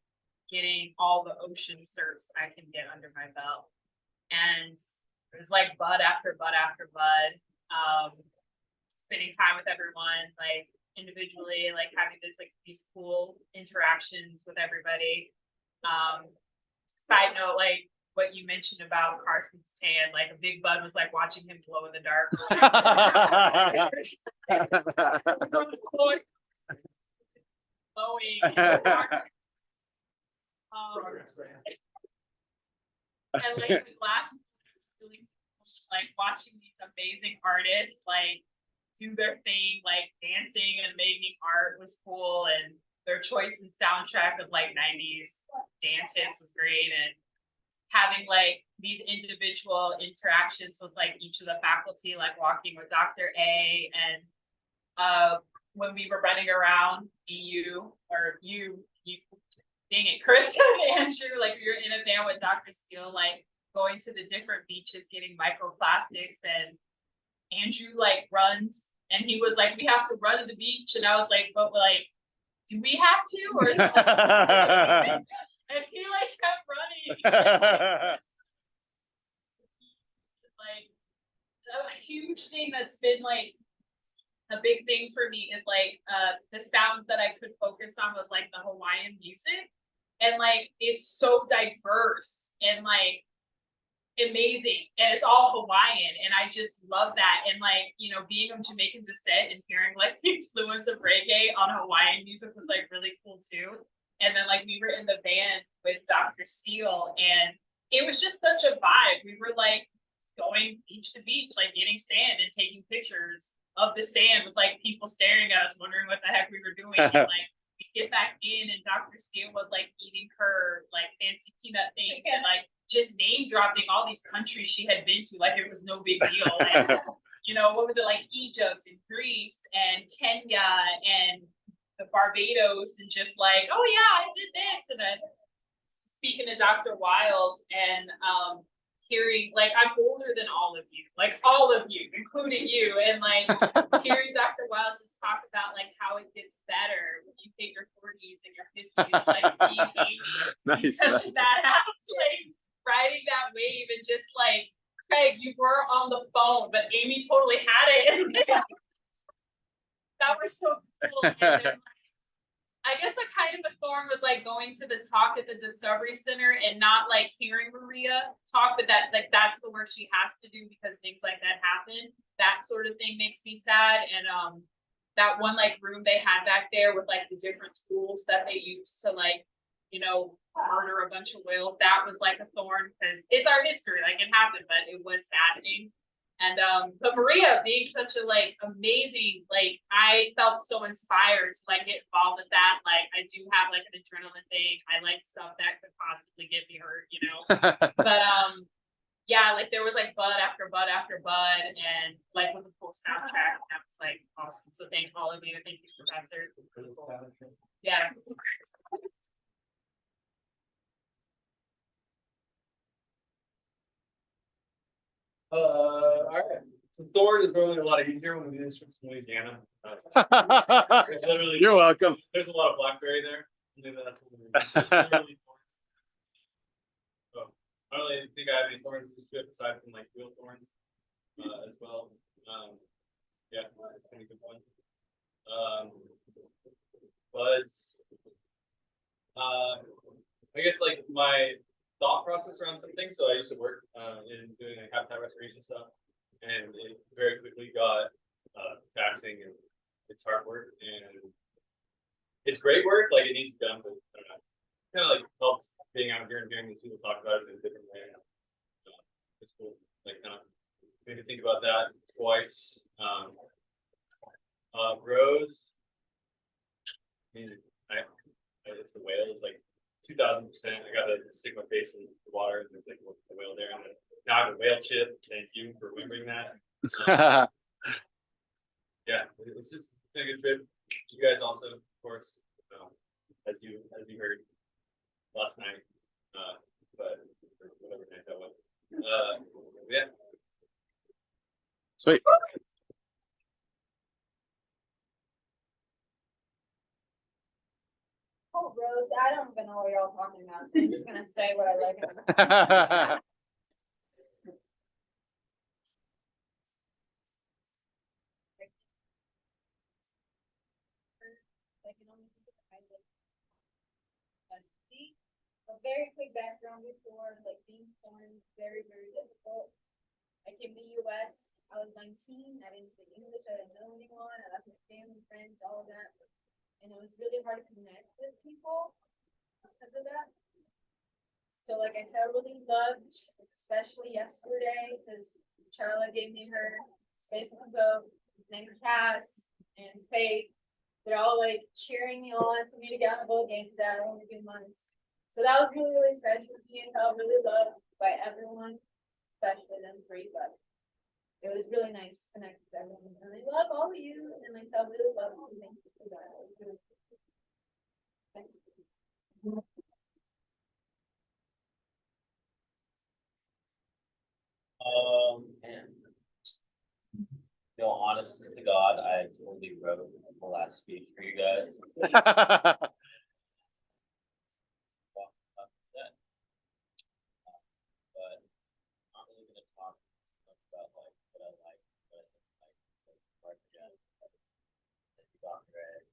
getting all the ocean certs I can get under my belt. And it was like bud after bud after bud. Spending time with everyone, like individually, like having this like these cool interactions with everybody. Side note, like what you mentioned about Carson's tan, like a big bud was like watching him glow in the dark. Glowing. And like the glass was really like watching these amazing artists like do their thing, like dancing and making art was cool, and their choice and soundtrack of like 90s dance hits was great, and having like these individual interactions with like each of the faculty, like walking with Dr. A, and when we were running around you dang it, Chris and Andrew, like we were in a van with Dr. Steele, like going to the different beaches, getting microplastics, and Andrew like runs and he was like, we have to run to the beach. And I was like, but like, do we have to? Or and he like kept running. Like a huge thing that's been like a big thing for me is like the sounds that I could focus on was like the Hawaiian music. And like it's so diverse and like amazing, and it's all Hawaiian, and I just love that. And like, you know, being of Jamaican descent and hearing like the influence of reggae on Hawaiian music was like really cool too. And then like we were in the van with Dr. Steele, and it was just such a vibe. We were like going beach to beach, like getting sand and taking pictures of the sand with like people staring at us, wondering what the heck we were doing. And like we get back in, and Dr. Steele was like eating her like fancy peanut things and like just name dropping all these countries she had been to, like it was no big deal. Like, you know, what was it, like Egypt and Greece and Kenya and the Barbados, and just like, oh yeah, I did this. And then speaking to Dr. Wiles and hearing, like, I'm older than all of you, including you, and like hearing Dr. Wiles just talk about like how it gets better when you hit your 40s and your 50s, like seeing Amy, he's such a badass, like riding that wave, and just like, Craig, you were on the phone, but Amy totally had it. That was so cool. And then, I guess a kind of a thorn was like going to the talk at the Discovery Center and not like hearing Maria talk, but that like that's the work she has to do because things like that happen. That sort of thing makes me sad. And that one like room they had back there with like the different tools that they use to like, you know, murder a bunch of whales, that was like a thorn because it's our history, like it happened, but it was saddening. And but Maria being such a like amazing, like I felt so inspired to like get involved with that. Like I do have like an adrenaline thing. I like stuff that could possibly get me hurt, you know. But yeah, like there was like bud after bud after bud, and like with the full soundtrack, that was like awesome. So thank all of you. Thank you, Professor. Yeah. All right. So Thorn is really a lot easier when we do this from Louisiana. Literally, You're welcome. there's a lot of blackberry there. Maybe that's what literally thorns. So I don't really think I have any thorns this trip aside from like real thorns as well. Yeah, it's been a good one. Buds. I guess like my thought process around something. So I used to work in doing like habitat restoration stuff, and it very quickly got taxing, and it's hard work, and it's great work. Like it needs to be done, but I don't know. Kind of like helps being out here and hearing these people talk about it in a different way. It's cool. Like kind of made me think about that twice. Rose. I mean, it's the whale. It's like 2000%. I gotta stick my face in the water and there's like a whale there. And now I have a whale chip. Thank you for remembering that. Yeah, it's just been a good trip. You guys also, of course, as you heard last night, but or whatever night that was. Yeah. Sweet. Oh, Rose, I don't even know what you're all talking about, so I'm just gonna say what I like. I can only think of I like. A very quick background before, like being born, very, very difficult. I came to the US, I was 19, I didn't speak English, I didn't know anyone, I left my family, friends, all of that. And it was really hard to connect with people because of that. So like I felt really loved, especially yesterday, because Charlotte gave me her space on the boat, named Cass and Faith. They're all like cheering me on for me to get on the boat game for that only 2 months. So that was really, really special for me and felt really loved by everyone, especially them three, but it was really nice to connect with everyone. And I love all of you and I felt really loved. Thank you for that. Thanks. And honest to God, I totally wrote the last speech for you guys. But not really gonna talk too much about like what I like, what I didn't like again. Like Dr. Ed,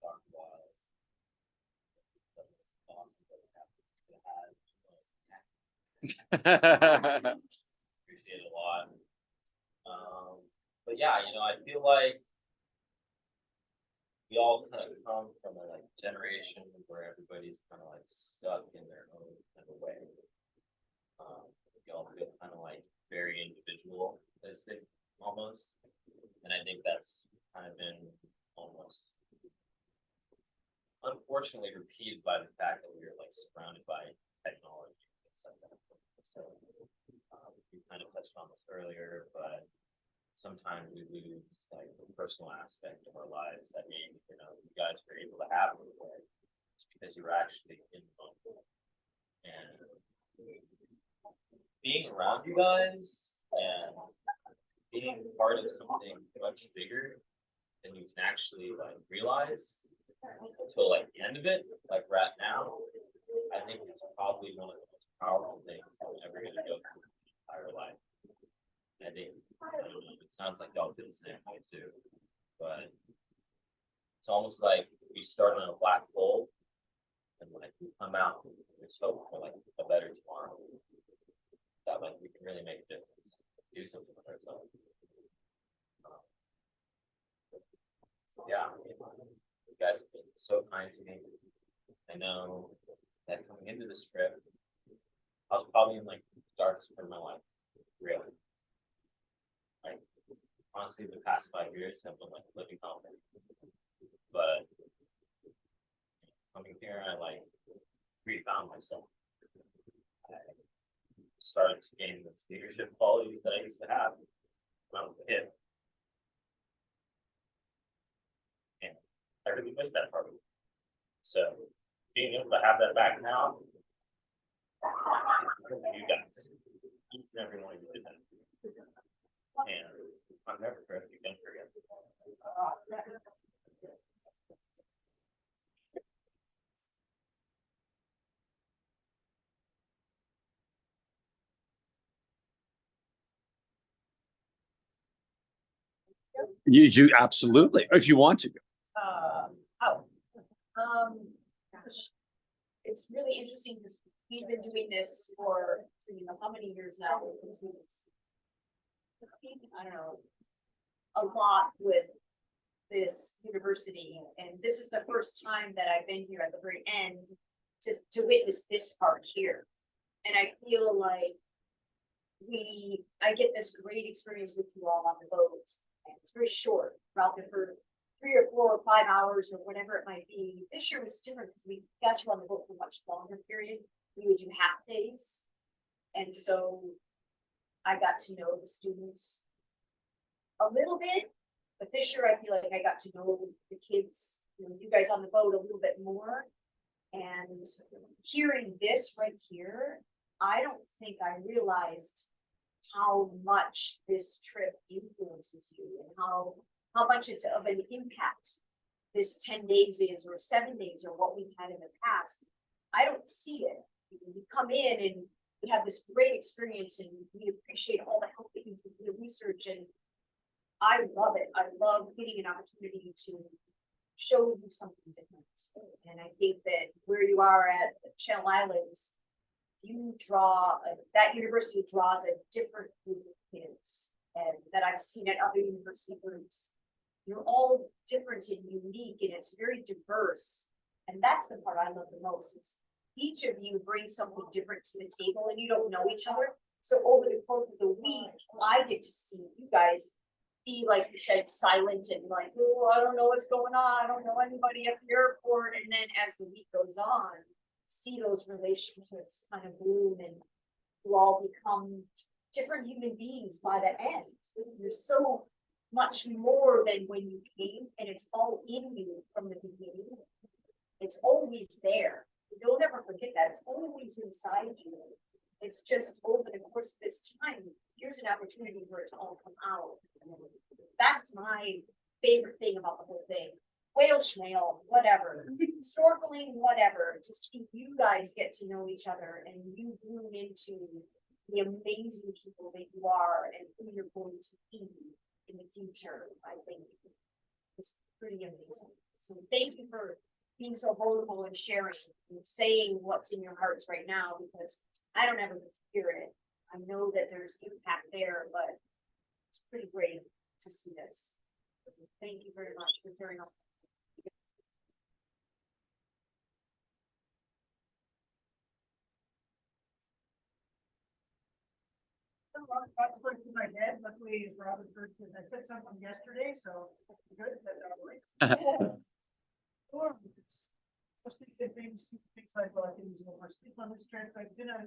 Dr. Wild, awesome that we had. Appreciate it a lot. But yeah, I feel like we all kind of come from a like generation where everybody's kind of like stuck in their own kind of way. We all feel kind of like very individualistic almost, and I think that's kind of been almost unfortunately repeated by the fact that we're like surrounded by technology and things like that. So we kind of touched on this earlier, but sometimes we lose like the personal aspect of our lives that maybe you guys were able to have just because you were actually in the moment. And being around you guys and being part of something much bigger than you can actually like realize until like the end of it, like right now, I think it's probably one of the most powerful things I'm ever gonna go through my entire life. I think it sounds like y'all feel the same way too, but it's almost like we start on a black hole and like we come out and there's hope for like a better tomorrow. That like we can really make a difference, do something with ourselves. Yeah, you guys have been so kind to me. I know that coming into this trip, I was probably in like the darkest part of my life, really. Like honestly, the past 5 years have been like living hell. But coming here, I like refound myself. I started to gain those leadership qualities that I used to have when I was a kid. And I really miss that part of it. So being able to have that back now, because of you guys, each and every one of you did that. And I'm never going to forget. You absolutely, if you want to. Oh, um, it's really interesting because we've been doing this for, how many years now with the students? 15, I don't know, a lot with this university, and this is the first time that I've been here at the very end to witness this part here. And I feel like I get this great experience with you all on the boat. And it's very short, we're out there for 3 or 4 or 5 hours or whatever it might be. This year was different because we got you on the boat for a much longer period. We would do half days. And so I got to know the students a little bit, but this year I feel like I got to know the kids, you guys on the boat a little bit more. And hearing this right here, I don't think I realized how much this trip influences you and how much it's of an impact this 10 days is, or 7 days, or what we've had in the past. I don't see it. We come in and we have this great experience and we appreciate all the help that you do with the research, and I love it. I love getting an opportunity to show you something different. And I think that where you are at the Channel Islands, you that university draws a different group of kids and that I've seen at other university groups. You're all different and unique, and it's very diverse. And that's the part I love the most. It's each of you brings something different to the table, and you don't know each other. So over the course of the week, I get to see you guys be, like you said, silent and like, oh, I don't know what's going on. I don't know anybody at the airport. And then as the week goes on, see those relationships kind of bloom, and you all become different human beings by the end. You're so much more than when you came, and it's all in you from the beginning. It's always there. Don't ever forget that. It's always inside you. It's just over the course of this time, here's an opportunity for it to all come out. That's my favorite thing about the whole thing. Whale schmale, whatever, snorkeling, whatever, to see you guys get to know each other and you bloom into the amazing people that you are and who you're going to be in the future, I think is pretty amazing. So thank you for being so vulnerable and sharing and saying what's in your hearts right now, because I don't ever get to hear it. I know that there's impact there, but it's pretty great to see this. Thank you very much for sharing all. That's going through my head. Luckily, Robert heard that I said something yesterday, so good. That's our way. Mostly the things like, well, I can use more sleep on this trip. I've been a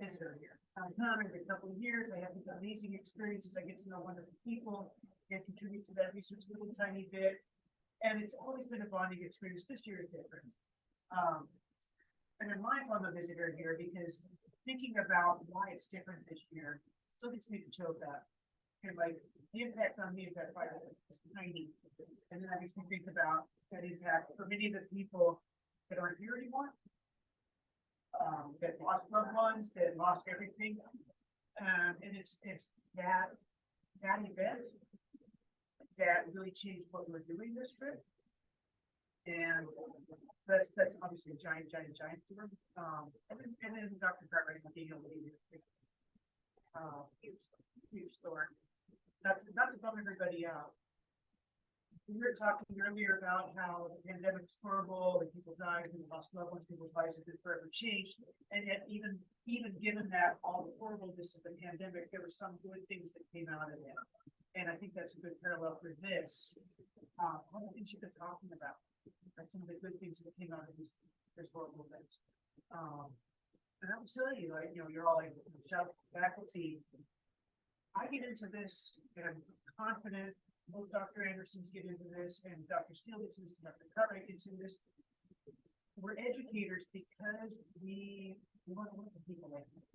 visitor here. I've come every couple of years. I have these amazing experiences. I get to know wonderful people and contribute to that research a little tiny bit. And it's always been a bonding experience. This year is different. And I'm mindful I'm a visitor here because thinking about why it's different this year still gets me to choke up. And like the impact on me of that fire is tiny. And then that makes me think about that impact for many of the people that aren't here anymore. That lost loved ones, that lost everything. And it's that event that really changed what we're doing this trip. And that's obviously a giant for them. And then Dr. Cartwright being able to be huge story. Not to bum everybody out. We were talking earlier about how the pandemic's horrible, and people died, and lost loved ones, people's lives have been forever changed. And yet, even given that all the horribleness of the pandemic, there were some good things that came out of it. And I think that's a good parallel for this. One of the things you've been talking about, that's some of the good things that came out of this horrible events. And I will tell you, like, you're all like, shout faculty. I get into this and I'm confident. Both Dr. Anderson's get into this and Dr. Steele gets into this and Dr. Cartwright gets into this. We're educators because we want to work with people like that.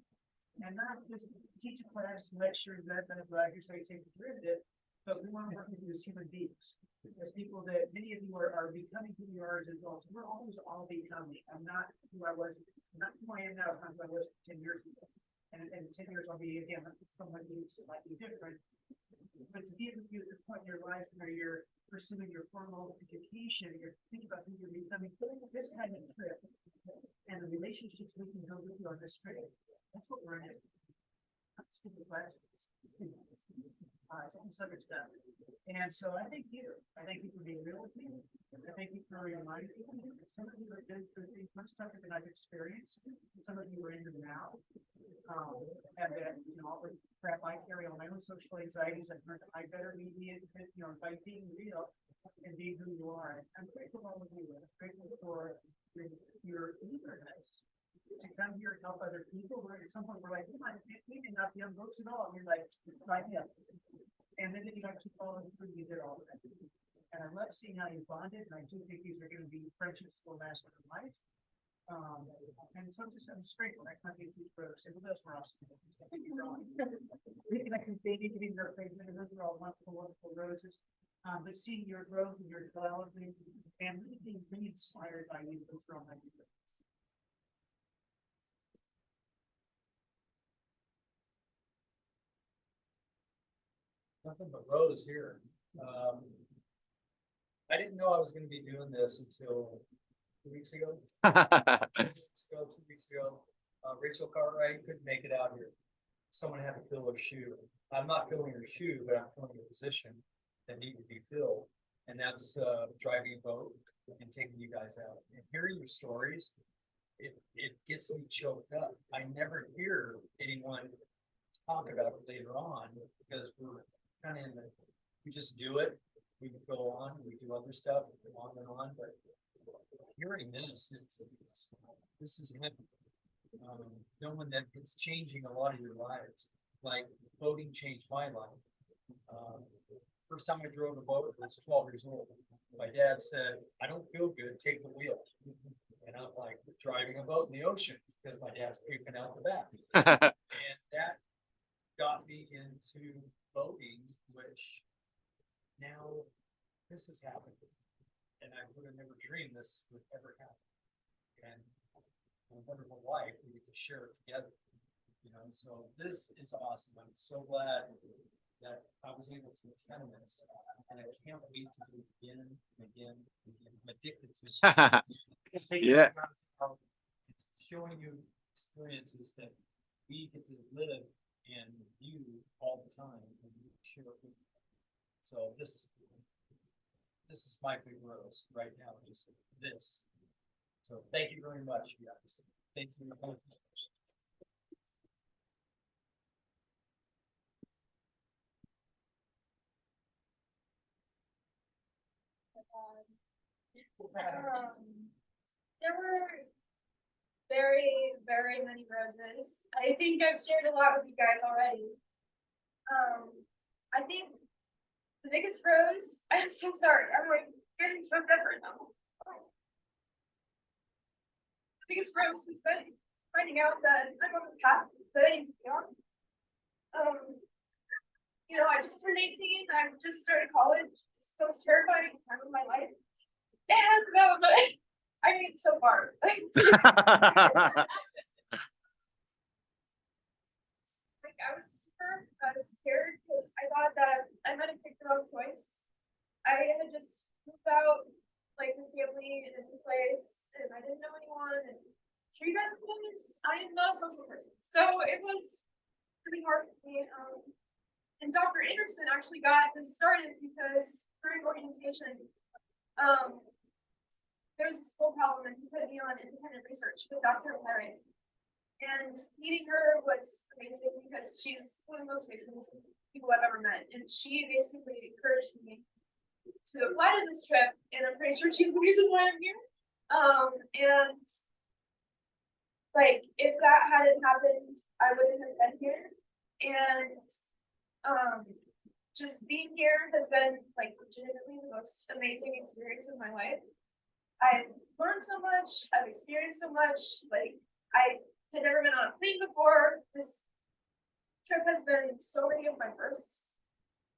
And not just teach a class, lecture, here's how you take the derivative, but we want to work with you as human beings. As people that many of you are becoming who you are as adults. We're always all becoming. I'm not who I was, not who I am now, not who I was 10 years ago. And in 10 years I'll be again someone who's slightly different. But to be able to be at this point in your life where you're pursuing your formal education, you're thinking about who you're becoming, this kind of trip and the relationships we can build with you on this trip, that's what we're in. Stupid questions. It's misunderstood. And so I thank you. I thank you for being real with me. I thank you for reminding me that some of you are doing things much tougher than I've experienced. Some of you are in them now. And that, you know, all the crap I carry on my own social anxieties, I've learned I better be, you know, by being real and being who you are. I'm grateful for all of you. I'm grateful for your eagerness to come here and help other people. Where at some point we're like, we may not be on boats at all. And you're like, right here. And then you actually follow through, you did all of that. And I love seeing how you bonded, and I do think these are going to be friendships that will last for life. And so I'm just grateful. I can't be too gross. And those were awesome. Thank you, Ron. Maybe I can baby giving your favorite, and those are all wonderful, wonderful roses. But seeing your growth and your development and really being really inspired by you, those are all my favorite. Nothing but rose here. I didn't know I was gonna be doing this until 2 weeks ago. 2 weeks ago, Rachel Cartwright couldn't make it out here. Someone had to fill her shoe. I'm not filling her shoe, but I'm filling a position that needed to be filled. And that's driving a boat and taking you guys out. And hearing your stories, it gets me choked up. I never hear anyone talk about it later on because we're kind of in the, we just do it. We go on, we do other stuff, on and on, but hearing this, this is heavy. Knowing that it's changing a lot of your lives, like boating changed my life. First time I drove a boat, I was 12 years old. My dad said, I don't feel good, take the wheel. And I'm like driving a boat in the ocean because my dad's creeping out the back. And that got me into boating, which now this is happening. And I would have never dreamed this would ever happen. And a wonderful life, we get to share it together. You know, so this is awesome. I'm so glad that I was able to attend this. And I can't wait to do it again and again and again. I'm addicted to it. Yeah. Showing you experiences that we get to live and view all the time and share with you. So this is my big rose right now, just this. So thank you very much, you guys. Thank you. There were very, very many roses. I think I've shared a lot with you guys already. I think the biggest rose, I'm so sorry, I'm like getting swept up right now. The biggest rose has been finding out that I'm on the path that I need to be on. You know, I just turned 18, I just started college. It's the most terrifying time of my life. And I mean, so far. Like I was super scared because I thought that I might have picked the wrong choice. I had just moved out, like with family in a new place, and I didn't know anyone. And to you guys, I am not a social person, so it was really hard for me. And Dr. Anderson actually got this started because during orientation, there's this whole problem, and he put me on independent research with Dr. Larry. And meeting her was amazing because she's one of the most amazing people I've ever met. And she basically encouraged me to apply to this trip, and I'm pretty sure she's the reason why I'm here. And like, if that hadn't happened, I wouldn't have been here. And just being here has been like legitimately the most amazing experience of my life. I've learned so much, I've experienced so much, like I had never been on a plane before. This trip has been so many of my firsts.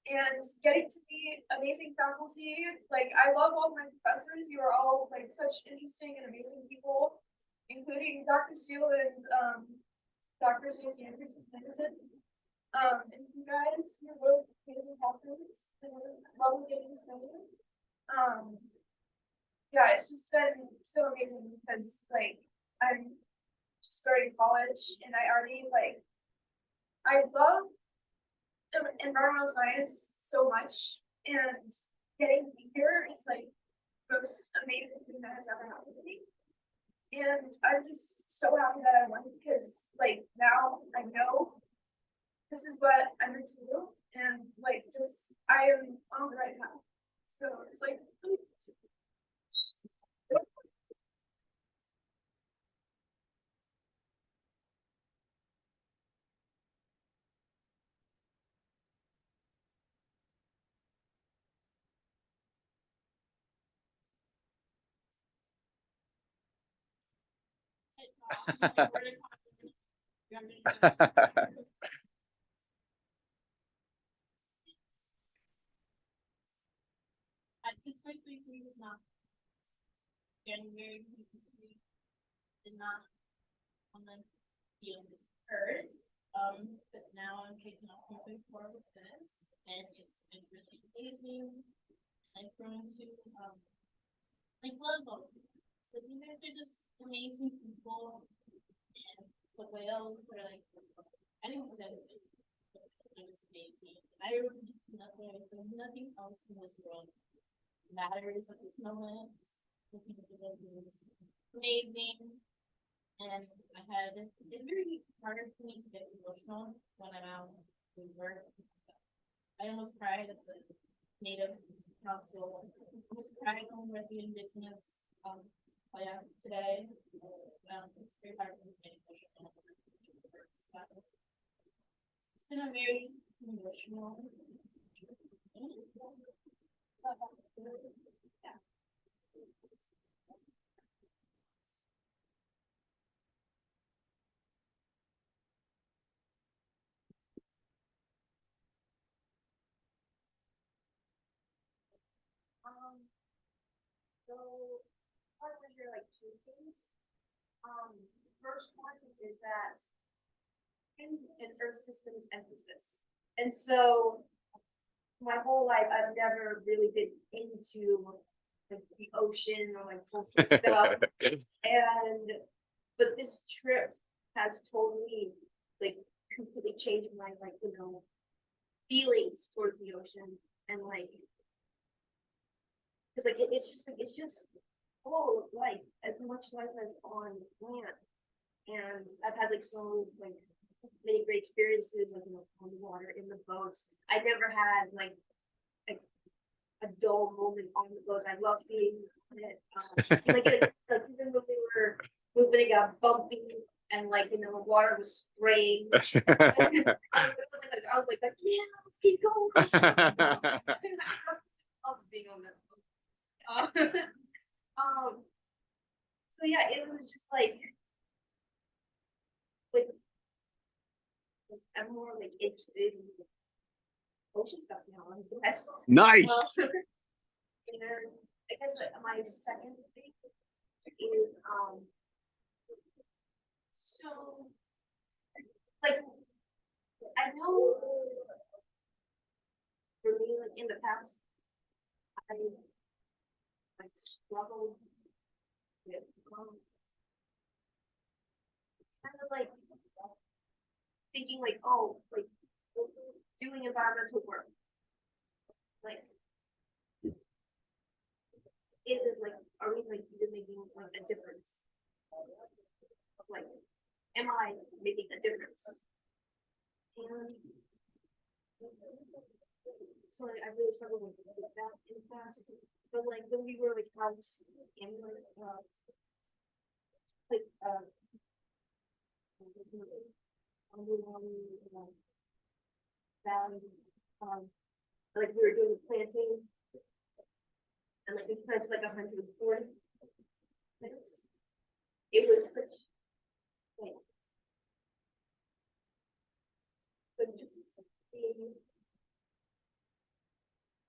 And getting to meet amazing faculty, like I love all my professors. You are all like such interesting and amazing people, including Dr. Steele and Dr. Stacey Anderson. And you guys, you're both amazing faculty. Love getting started. Yeah, it's just been so amazing because like I'm just starting college and I already like I love environmental science so much and getting here is like the most amazing thing that has ever happened to me. And I'm just so happy that I went because like now I know this is what I'm meant to do and like just I am on the right path. So it's like At this point, we was not January, we did not want to be on this earth. But now I'm kicking off moving forward with this, and it's been really amazing. I've grown to like love them. So they're just amazing people, and the whales are like anyone's enemies. It was amazing. I remember just nothing else in this world matters at this moment. Looking at the was amazing. And it's very hard for me to get emotional when I'm out in work. I almost cried at the Native Council. I almost cried over at the Indigenous today. It's very hard for me to get emotional. It's been a very emotional. Yeah. So part of here like two things. First one is that in an Earth systems emphasis. And so my whole life I've never really been into like the ocean or like ocean stuff. And but this trip has totally like completely changed my like, you know, feelings towards the ocean and like because like it's just full of life as much life as on land. And I've had like so like many great experiences like, you know, on the water in the boats. I never had like a dull moment on the boats. I love being on it. Like even when we were moving, it got bumpy and like, you know, the water was spraying. I was like, yeah, let's keep going. I love being on that boat. So yeah, it was just like I'm more like interested in ocean stuff now. I guess. Nice. And then I guess my second thing is so like I know for me like in the past I like struggled with kind of like thinking like, oh, like doing environmental work. Like, is it like, are we like even making like a difference? Like, am I making a difference? And so I really struggled with that in the past. But like when we were like out in like valley, like we were doing planting, and like we planted like 140 minutes. It was such like just being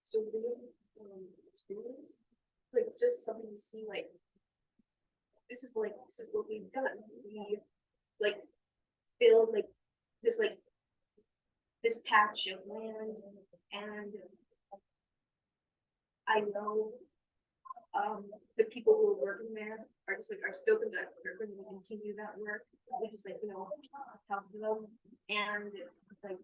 surreal experience, like just something to see like this is what we've done. We like build like this patch of land and I know the people who are working there are just like, are still gonna, they're gonna continue that work. We just like, help them, and like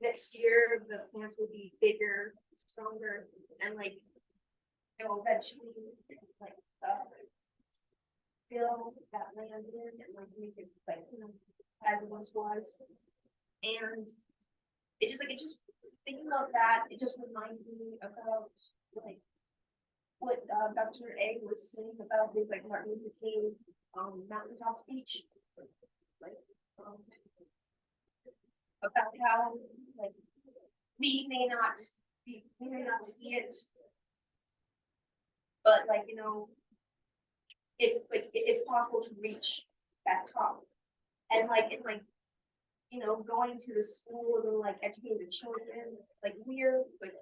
next year, the plants will be bigger, stronger, and like they'll eventually like fill that land in and like make it like, as it once was. And it just thinking about that, it just reminded me about like what Dr. A was saying about his like Martin Luther King mountaintop speech. Like about how like we may not see it, but like it's like it's possible to reach that top, and like going to the schools and like educating the children, like we're like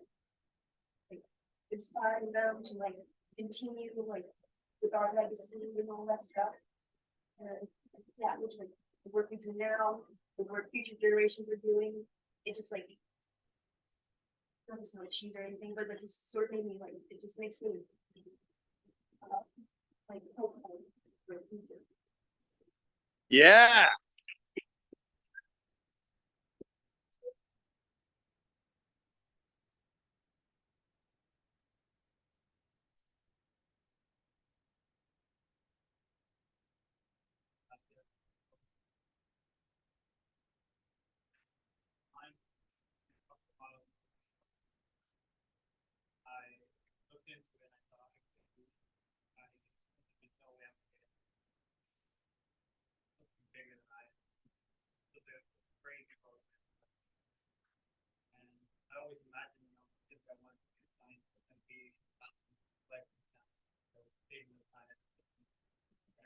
inspiring them to like continue like with our legacy and all that stuff. And yeah, which like the work we do now, the work future generations are doing, it just like not to sound cheese or anything, but that just sort of made me like, it just makes me like hopeful for the future. Yeah. I looked into it and I thought I didn't know we have to get something bigger than I so they're great program. And I always imagine, if I wanted to do science, it's gonna be like saving the planet.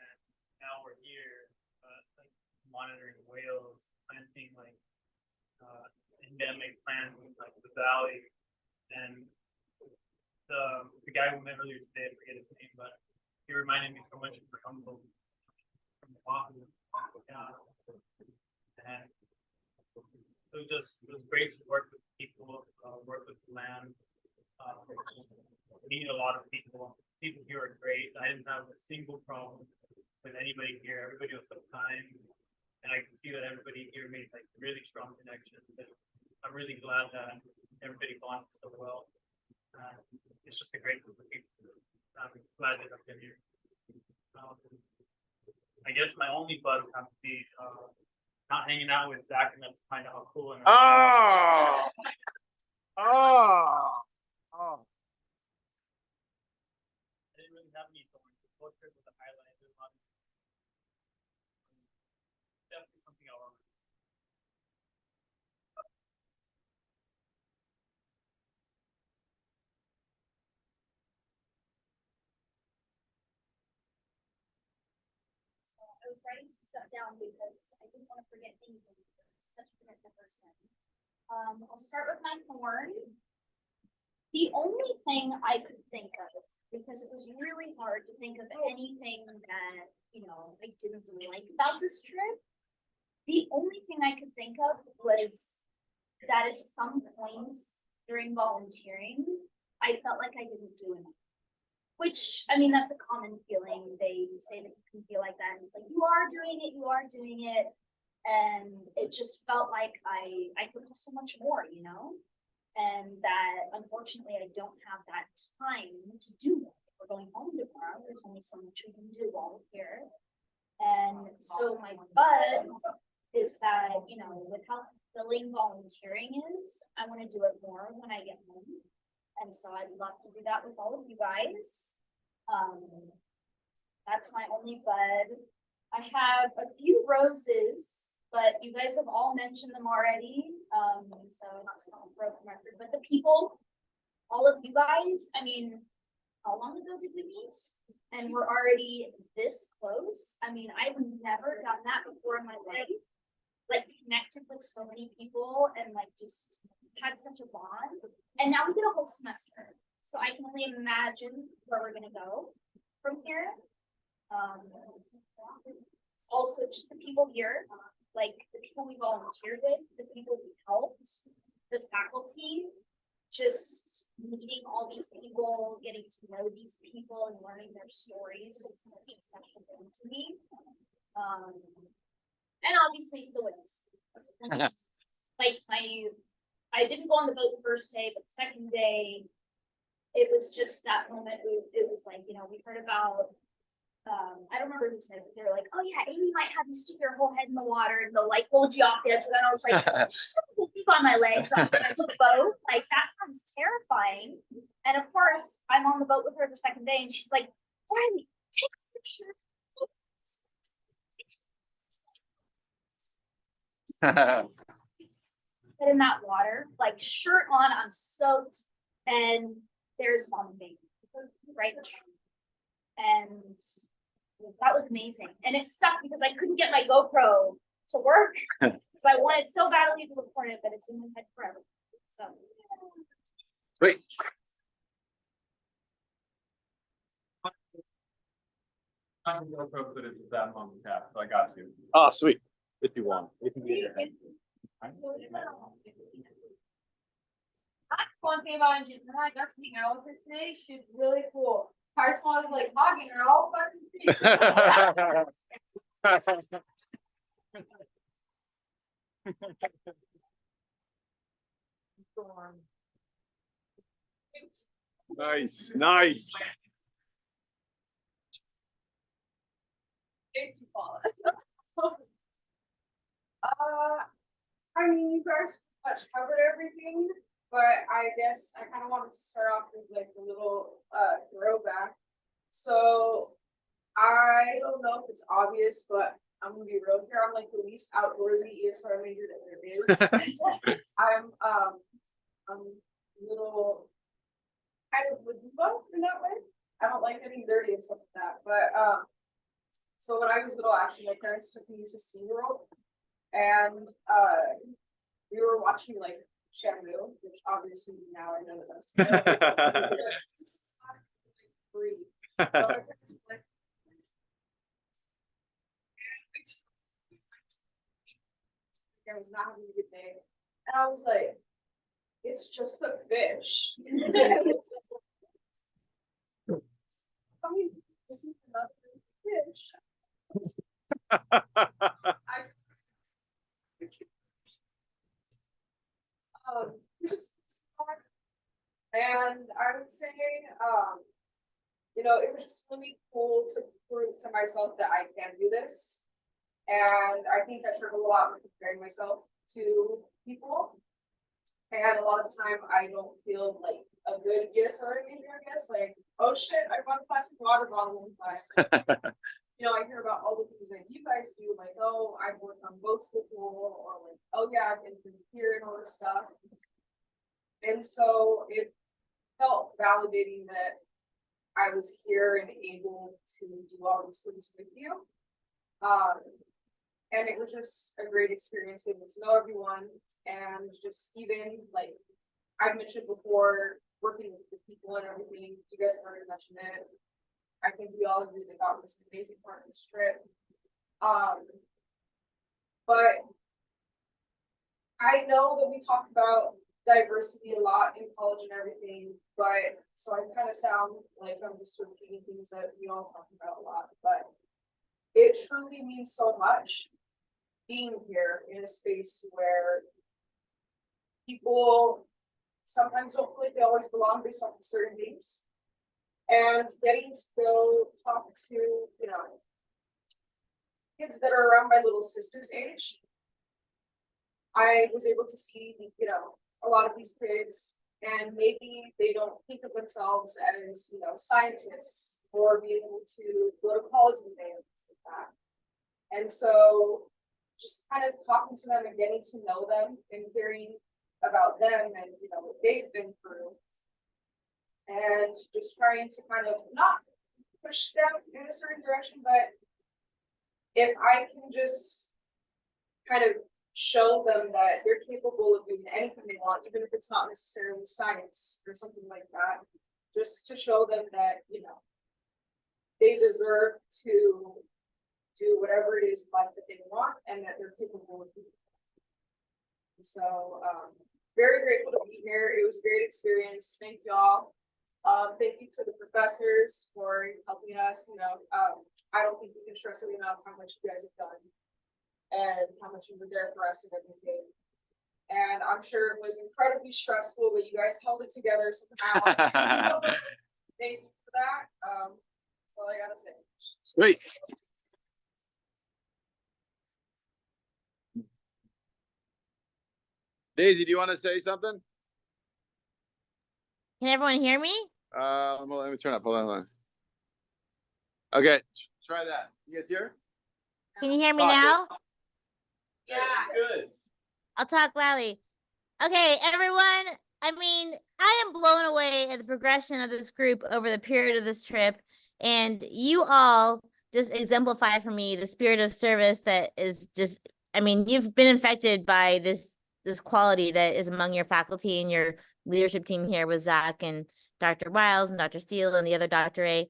And now we're here, like monitoring whales, planting like endemic plants in like the valley. And the guy who met earlier today, I forget his name, but he reminded me so much of the uncle from the Maui. Yeah. And it was great to work with people, work with the land, meet a lot of people. People here are great. I didn't have a single problem with anybody here. Everybody was so kind, and I can see that everybody here made like really strong connections. And I'm really glad that everybody bonded so well. It's just a great group of people. I'm glad that I've been here. I guess my only but would have to be not hanging out with Zach, and that's kind of how cool. And Oh. Oh. Oh. I didn't really have any thorns. The boat trip was a highlight. There's a lot of definitely something I'll remember. I was writing some stuff down because I didn't want to forget anything. I'm such a forgetful person. I'll start with my thorn. The only thing I could think of, because it was really hard to think of anything that, I didn't like about this trip. The only thing I could think of was that at some points during volunteering, I felt like I didn't do enough. Which, I mean, that's a common feeling. They say that you can feel like that, and it's like, you are doing it. And it just felt like I could do so much more, and that unfortunately I don't have that time to do that. We're going home tomorrow. There's only so much we can do while we're here. And so my but is that, with how fulfilling volunteering is, I want to do it more when I get home. And so I'd love to do that with all of you guys. That's my only bud. I have a few roses, but you guys have all mentioned them already. So just on a broken record, but the people, all of you guys, I mean, how long ago did we meet? And we're already this close. I mean, I've never done that before in my life. Like connected with so many people and like just had such a bond. And now we get a whole semester. So I can only imagine where we're gonna go from here. Also just the people here, like the people we volunteered with, the people we helped, the faculty, just meeting all these people, getting to know these people and learning their stories is something special to me. And obviously the wins. Like I didn't go on the boat the first day, but the second day, it was just that moment. It was like, you know, we heard about, I don't remember who said it, but they're like, oh yeah, Amy might have you stick your whole head in the water and they'll like hold you off the edge. And I was like, just keep on my legs on the boat. Like that sounds terrifying. And of course, I'm on the boat with her the second day and she's like, Riley, take off your shirt. Get in that water, like shirt on, I'm soaked, and there's vomiting, right? And that was amazing. And it sucked because I couldn't get my GoPro to work because I wanted so badly to record it, but it's in my head forever. So Sweet. I'm gonna go put it to that on the cap, so I got you. Oh, sweet. If you want, it can be in your head. That's one thing about engineering. I got to meet my author today. She's really cool. Parts was like talking, they're all fucking Nice, nice. I mean, you guys pretty much covered everything, but I guess I kind of wanted to start off with like a little throwback. So I don't know if it's obvious, but I'm gonna be real here. I'm like the least outdoorsy ESR major that there is. I'm a little kind of Laduba in that way. I don't like getting dirty and stuff like that. But so when I was little, actually, my parents took me to SeaWorld, and we were watching like Shamu, which obviously now I know that that's free. So my parents were like, I was not having a good day, and I was like, "It's just a fish." I mean, this is another fish. And I would say, you know, it was just really cool to prove to myself that I can do this. And I think I struggle a lot with comparing myself to people. And a lot of the time I don't feel like a good ESR major, I guess. Like, oh shit, I bought a plastic water bottle in class. You know, I hear about all the things that you guys do, like, oh, I've worked on boats before, or like, oh yeah, I've been here and all this stuff. And so it felt validating that I was here and able to do all these things with you. And it was just a great experience getting to know everyone, and just even like I mentioned before, working with the people and everything. You guys already mentioned it. I think we all agree that that was an amazing part of this trip. But I know that we talk about diversity a lot in college and everything, but so I kind of sound like I'm just repeating things that we all talk about a lot, but it truly means so much being here in a space where people sometimes don't feel like they always belong based off of certain things. And getting to go talk to, you know, kids that are around my little sister's age. I was able to see, you know, a lot of these kids, and maybe they don't think of themselves as, you know, scientists or be able to go to college one day and things like that. And so just kind of talking to them and getting to know them and hearing about them and, you know, what they've been through. And just trying to kind of not push them in a certain direction, but if I can just kind of show them that they're capable of doing anything they want, even if it's not necessarily science or something like that, just to show them that, you know, they deserve to do whatever it is in life that they want and that they're capable of doing. So very grateful to be here. It was a great experience. Thank y'all. Thank you to the professors for helping us, I don't think we can stress it enough how much you guys have done. And how much you were there for us and everything. And I'm sure it was incredibly stressful, but you guys held it together somehow. So, thank you for that. That's all I gotta say. Sweet. Daisy, do you want to say something? Can everyone hear me? Let me turn up. Hold on. Okay, try that. You guys hear? Can you hear me Talk. now? Yeah. Good. I'll talk loudly. Okay, everyone. I mean, I am blown away at the progression of this group over the period of this trip. And you all just exemplify for me the spirit of service that is just, I mean, you've been infected by this quality that is among your faculty and your leadership team here with Zach and Dr. Wiles and Dr. Steele and the other Dr. A.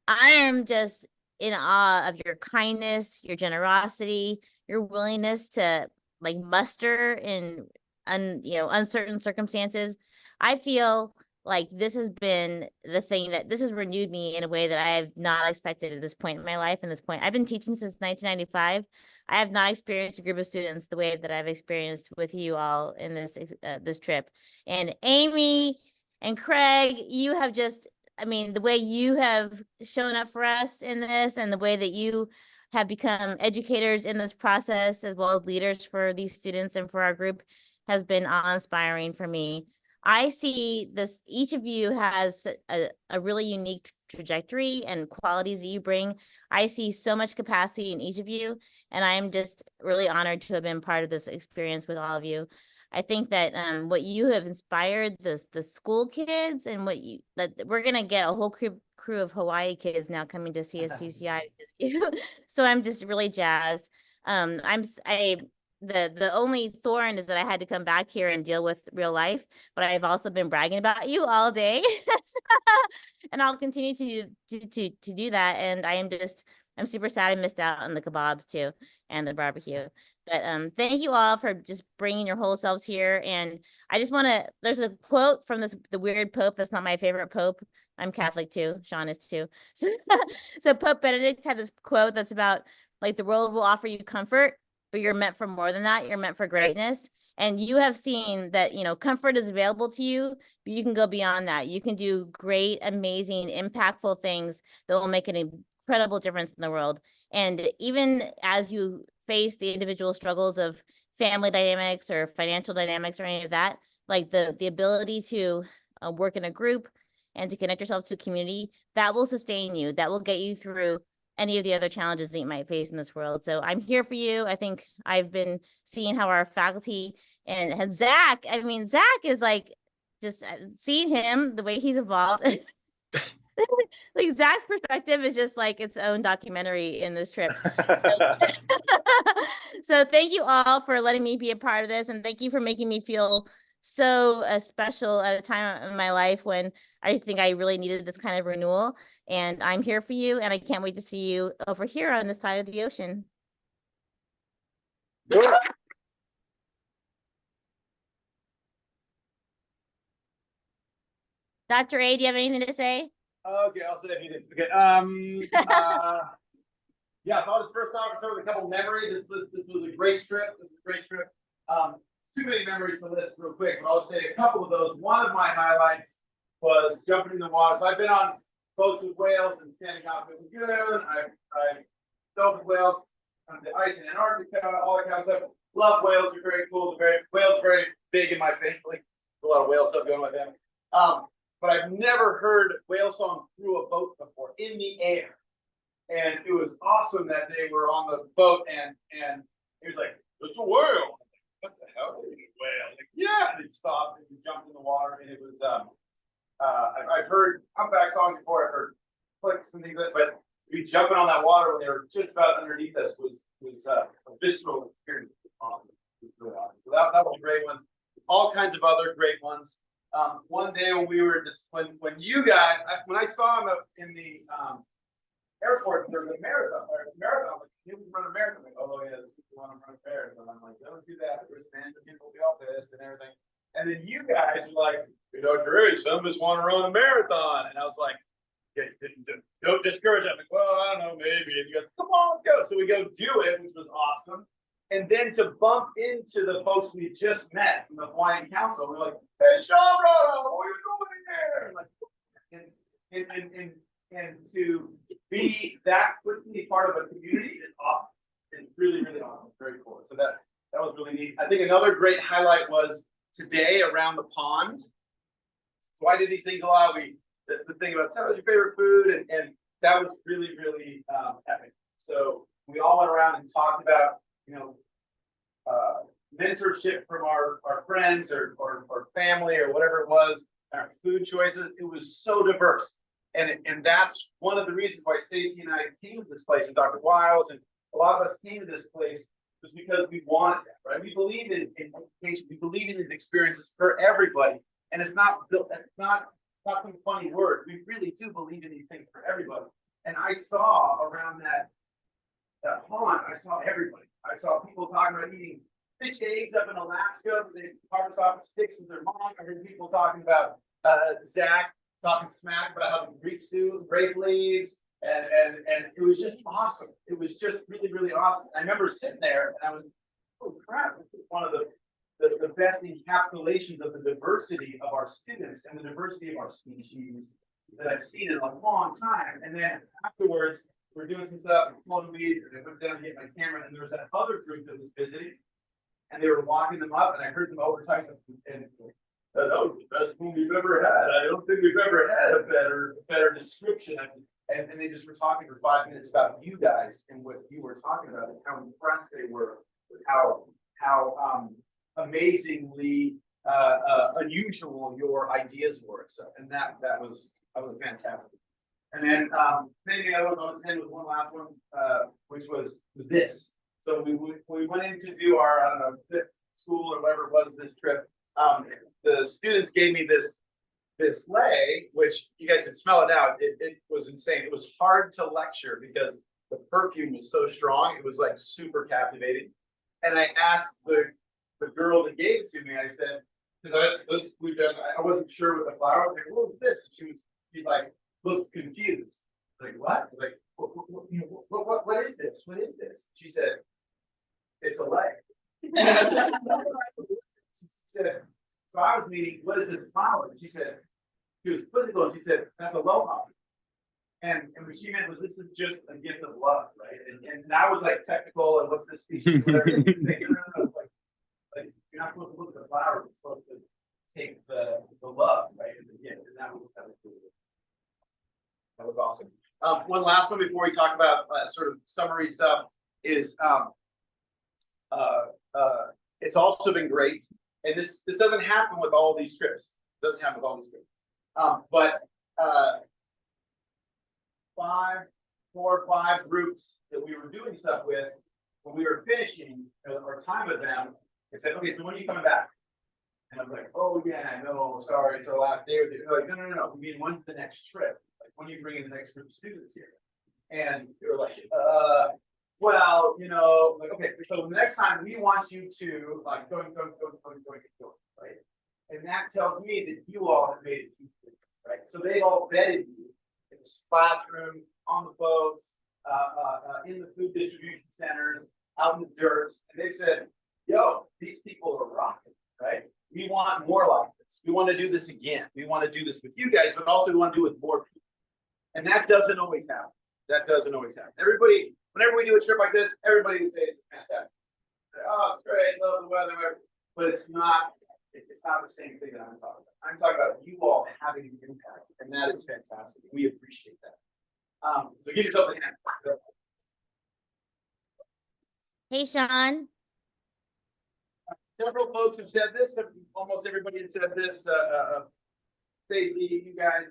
I am just in awe of your kindness, your generosity, your willingness to like muster in uncertain circumstances. I feel like this has been the thing that this has renewed me in a way that I have not expected at this point in my life. And this point, I've been teaching since 1995. I have not experienced a group of students the way that I've experienced with you all in this trip. And Amy and Craig, you have just, I mean, the way you have shown up for us in this and the way that you have become educators in this process as well as leaders for these students and for our group has been awe-inspiring for me. I see this, each of you has a really unique trajectory and qualities that you bring. I see so much capacity in each of you, and I am just really honored to have been part of this experience with all of you. I think that what you have inspired the school kids and that we're gonna get a whole crew of Hawaii kids now coming to see us UCI. So I'm just really jazzed. The only thorn is that I had to come back here and deal with real life, but I've also been bragging about you all day. And I'll continue to do that. And I'm super sad I missed out on the kebabs too and the barbecue. But thank you all for just bringing your whole selves here. And I just want to, there's a quote from the weird Pope that's not my favorite Pope. I'm Catholic too. Sean is too. So Pope Benedict had this quote that's about like the world will offer you comfort, but you're meant for more than that. You're meant for greatness. And you have seen that, comfort is available to you, but you can go beyond that. You can do great, amazing, impactful things that will make an incredible difference in the world. And even as you face the individual struggles of family dynamics or financial dynamics or any of that, like the ability to work in a group and to connect yourself to a community, that will sustain you. That will get you through any of the other challenges that you might face in this world. So I'm here for you. I think I've been seeing how our faculty and Zach, I mean, Zach is like, just seeing him, the way he's evolved. Like Zach's perspective is just like its own documentary in this trip. So thank you all for letting me be a part of this. And thank you for making me feel so special at a time in my life when I think I really needed this kind of renewal. And I'm here for you. And I can't wait to see you over here on this side of the ocean. Dr. A, do you have anything to say? Okay, I'll say a few things. Okay. Yeah, so I'll just first off start with a couple memories. This was a great trip. Too many memories to list real quick, but I'll say a couple of those. One of my highlights was jumping in the water. So I've been on boats with whales and standing out in the lagoon. I dove with whales on the ice in Antarctica, all that kind of stuff. Love whales. They're very cool. Whales are very big in my family. A lot of whale stuff going on with them. But I've never heard whale song through a boat before in the air. And it was awesome that they were on the boat and he was like, "It's a whale." What the hell is a whale? Like, yeah, and he stopped and he jumped in the water and it was I've heard humpback songs before, I've heard clicks and things like that, but we jumping on that water when they were just about underneath us was a visceral experience. So that was a great one. All kinds of other great ones. One day when we were just when you guys when I saw in the airport there was a marathon. Like, you can run a marathon. Like, oh yeah, this people want to run a marathon. And I'm like, don't do that. There's fans and people will be all pissed and everything. And then you guys were like, Drew, some of us want to run a marathon. And I was like, don't discourage them. Like, well, I don't know, maybe. And you guys, come on, let's go. So we go do it, which was awesome. And then to bump into the folks we just met from the Hawaiian Council, we're like, hey, Sean, what are you doing here? Like, and to be that quickly part of a community is awesome. It's really, really awesome. Very cool. So that was really neat. I think another great highlight was today around the pond. So I do these things a lot. The thing about tell us your favorite food, and that was really, really epic. So we all went around and talked about, mentorship from our friends or family or whatever it was, our food choices. It was so diverse. And that's one of the reasons why Stacy and I came to this place, and Dr. Wiles, and a lot of us came to this place was because we wanted that, right? We believe in education, we believe in these experiences for everybody. And it's not some funny word. We really do believe in these things for everybody. And I saw around that pond, I saw everybody. I saw people talking about eating fish eggs up in Alaska. They harvest off the sticks with their mom. I heard people talking about Zach talking smack about how the Greeks do grape leaves, and it was just awesome. It was just really, really awesome. I remember sitting there and I was, oh crap, this is one of the best encapsulations of the diversity of our students and the diversity of our species that I've seen in a long time. And then afterwards, we're doing some stuff in Louise, and I went down to get my camera, and there was that other group that was visiting, and they were walking them up, and I heard them over time, and that was the best one we've ever had. I don't think we've ever had a better description. And they just were talking for 5 minutes about you guys and what you were talking about and how impressed they were with how amazingly unusual your ideas were. So, and that was fantastic. And then maybe I don't know, let's end with one last one, which was this. So we went in to do our, I don't know, fifth school or whatever it was this trip. The students gave me this sleigh, which you guys can smell it out. It was insane. It was hard to lecture because the perfume was so strong. It was like super captivating. And I asked the girl that gave it to me, I said, because I wasn't sure what the flower was. Like, what was this? And she like looked confused. Like, what? Like, what is this? What is this? She said, it's a leg. She said, so I was meaning, what is this flower? And she said, she was physical, and she said, that's aloha. And what she meant was this is just a gift of love, right? And I was like technical, and what's this species? Whatever. It's like you're not supposed to look at the flower, you're supposed to take the love, right? And the gift. And that was cool. That was awesome. One last one before we talk about sort of summary stuff is it's also been great. And this doesn't happen with all these trips. It doesn't happen with all these trips. But 4 or 5 groups that we were doing stuff with, when we were finishing our time with them, they said, okay, so when are you coming back? And I was like, oh yeah, I know, sorry, it's our last day with you. They're like, no. We mean, when's the next trip? Like, when are you bringing the next group of students here? And they were like, well, like, okay, so the next time we want you to like going, right? And that tells me that you all have made it, right? So they all vetted you in this classroom, on the boats, in the food distribution centers, out in the dirt, and they said, yo, these people are rocking, right? We want more like this. We want to do this again. We want to do this with you guys, but also we want to do it with more people. And that doesn't always happen. Everybody, whenever we do a trip like this, everybody would say it's fantastic. Oh, it's great, love the weather, but it's not the same thing that I'm talking about. I'm talking about you all having an impact, and that is fantastic. We appreciate that. So give yourself a hand. Hey, Sean. Several folks have said this. Almost everybody has said this. Stacy, you guys.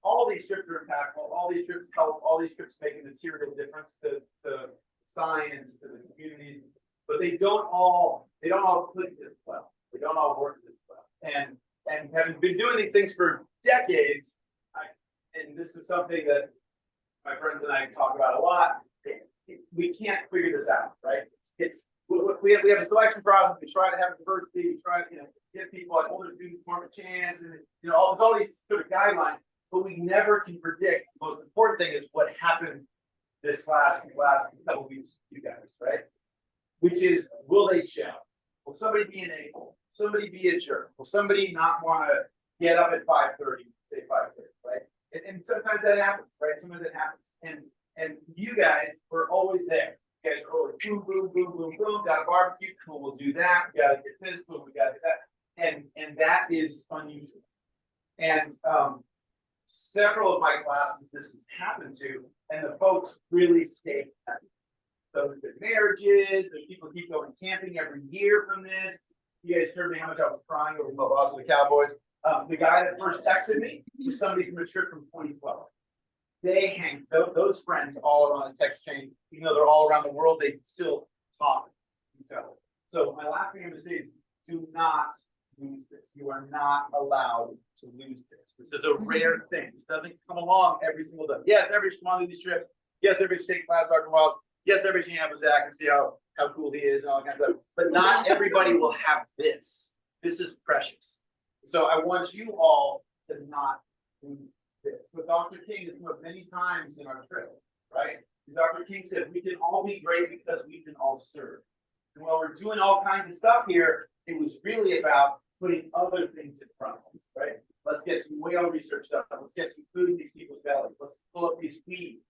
All these trips are impactful. All these trips help. All these trips make a material difference to science, to the communities. But they don't all click this well. They don't all work this well. And having been doing these things for decades, and this is something that my friends and I talk about a lot. We can't figure this out, right? We have a selection process. We try to have diversity. We try, people, like older students more of a chance, and you know, there's all these sort of guidelines, but we never can predict. The most important thing is what happened this last couple weeks with you guys, right? Which is, will they gel? Will somebody be an a-hole? Will somebody be a jerk? Will somebody not want to get up at 5:30, say 5:30, right? And sometimes that happens, right? Sometimes that happens. And you guys were always there. You guys were always boom, boom, boom, boom, boom, got a barbecue, cool, we'll do that. We gotta get this, boom, we gotta do that. And that is unusual. And several of my classes this has happened to, and the folks really stay happy. So there's marriages, there's people keep going camping every year from this. You guys heard me how much I was crying over my loss of the Cowboys. The guy that first texted me was somebody from a trip from 2012. They hang those friends all around the text chain, even though they're all around the world, they still talk to each other. So my last thing I'm gonna say is, do not lose this. You are not allowed to lose this. This is a rare thing. This doesn't come along every single day. Yes, everybody should want to do these trips. Yes, everybody should take class Dr. Wiles. Yes, everybody should have a Zach and see how cool he is and all that kind of stuff. But not everybody will have this. This is precious. So I want you all to not lose this. But Dr. King has come up many times in our trip, right? And Dr. King said, we can all be great because we can all serve. And while we're doing all kinds of stuff here, it was really about putting other things in front of us, right? Let's get some whale research done. Let's get some food in these people's bellies. Let's pull up these weeds.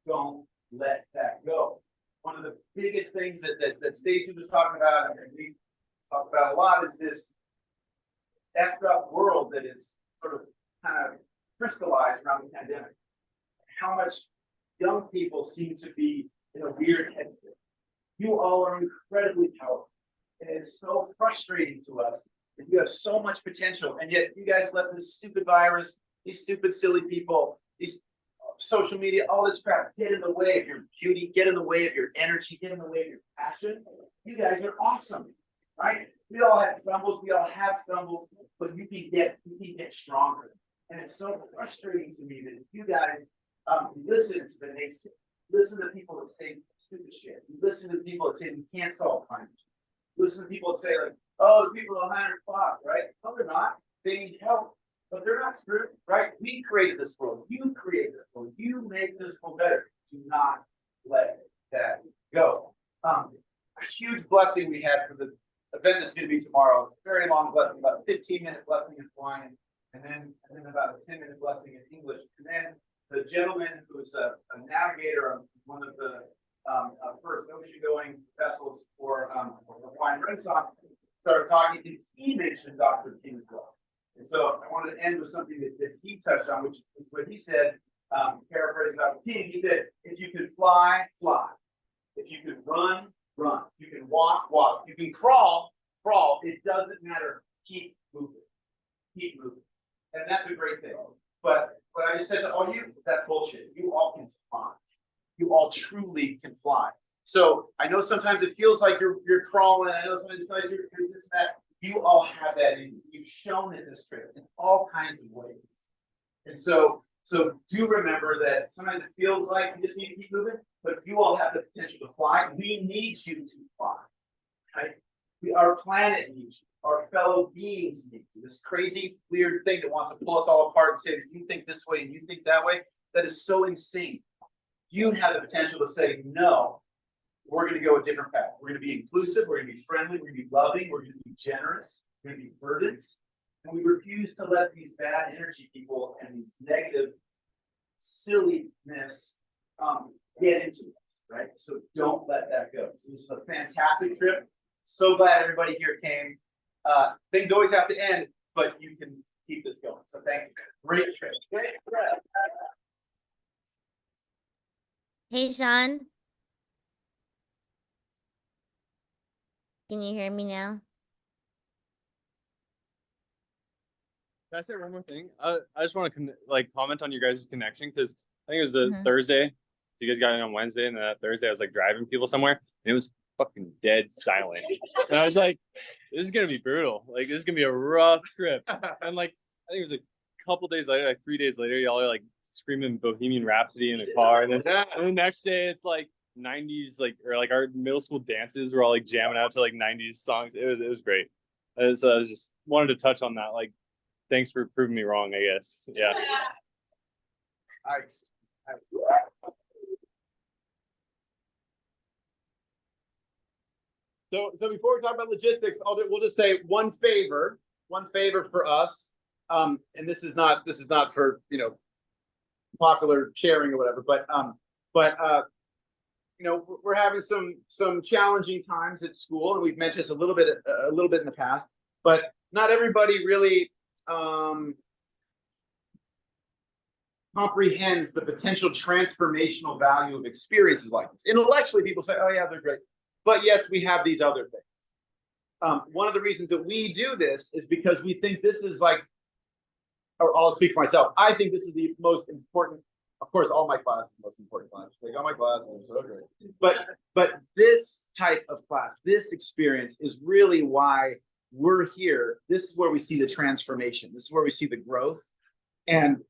Don't let that go. One of the biggest things that Stacy was talking about, and we talk about a lot, is this effed up world that is sort of kind of crystallized around the pandemic. How much young people seem to be in a weird headspace. You all are incredibly powerful. And it's so frustrating to us that you have so much potential, and yet you guys let this stupid virus, these stupid, silly people, these social media, all this crap get in the way of your beauty, get in the way of your energy, get in the way of your passion. You guys are awesome, right? We all have stumbles, but you can get stronger. And it's so frustrating to me that you guys listen to the naysayers, listen to people that say stupid shit, you listen to people that say we can't solve climate change. Listen to people that say, like, oh, the people are 100 o'clock, right? No, they're not. They need help, but they're not screwed, right? We created this world. You created this world. You make this world better. Do not let that go. A huge blessing we had for the event that's going to be tomorrow. Very long blessing, about a 15-minute blessing in Hawaiian, and then about a 10-minute blessing in English. And then the gentleman who's a navigator on one of the first ocean-going vessels for Hawaiian Renaissance started talking, and he mentioned Dr. King as well. And so I wanted to end with something that he touched on, which is what he said, paraphrasing Dr. King. He said, if you can fly, fly. If you can run, run. If you can walk, walk. If you can crawl, crawl. It doesn't matter. Keep moving. Keep moving. And that's a great thing. But what I just said to all you, that's bullshit. You all can fly. You all truly can fly. So I know sometimes it feels like you're crawling. I know sometimes it feels like you're this and that. You all have that in you. You've shown it this trip in all kinds of ways. And so do remember that sometimes it feels like you just need to keep moving, but you all have the potential to fly. We need you to fly. Right? Our planet needs you. Our fellow beings need you. This crazy, weird thing that wants to pull us all apart and say, you think this way and you think that way, that is so insane. You have the potential to say, no, we're going to go a different path. We're going to be inclusive. We're going to be friendly. We're going to be loving. We're going to be generous. We're going to be burdened. And we refuse to let these bad energy people and these negative silliness get into us, right? So don't let that go. So this is a fantastic trip. So glad everybody here came. Things always have to end, but you can keep this going. So thank you. Great trip. Great trip. Hey, Sean. Can you hear me now? Can I say one more thing? I just want to comment on your guys' connection, because I think it was a Mhm. Thursday. So you guys got in on Wednesday, and then that Thursday I was like driving people somewhere, and it was fucking dead silent. And I was like, this is gonna be brutal. Like, this is gonna be a rough trip. And like, I think it was a couple days later, like 3 days later, y'all are like screaming Bohemian Rhapsody in the car, and then the next day it's like 90s, like, or like our middle school dances were all like jamming out to like 90s songs. It was great. So I just wanted to touch on that. Like, thanks for proving me wrong, I guess. Yeah. Nice. So before we talk about logistics, we'll just say one favor for us. And this is not for, popular sharing or whatever, but we're having some challenging times at school, and we've mentioned this a little bit in the past, but not everybody really comprehends the potential transformational value of experiences like this. Intellectually, people say, "Oh yeah, they're great," but yes, we have these other things. One of the reasons that we do this is because we think this is like, or I'll speak for myself. I think this is the most important. Of course, all my classes are the most important class. Like all my classes are so great. But this type of class, this experience is really why we're here. This is where we see the transformation. This is where we see the growth. And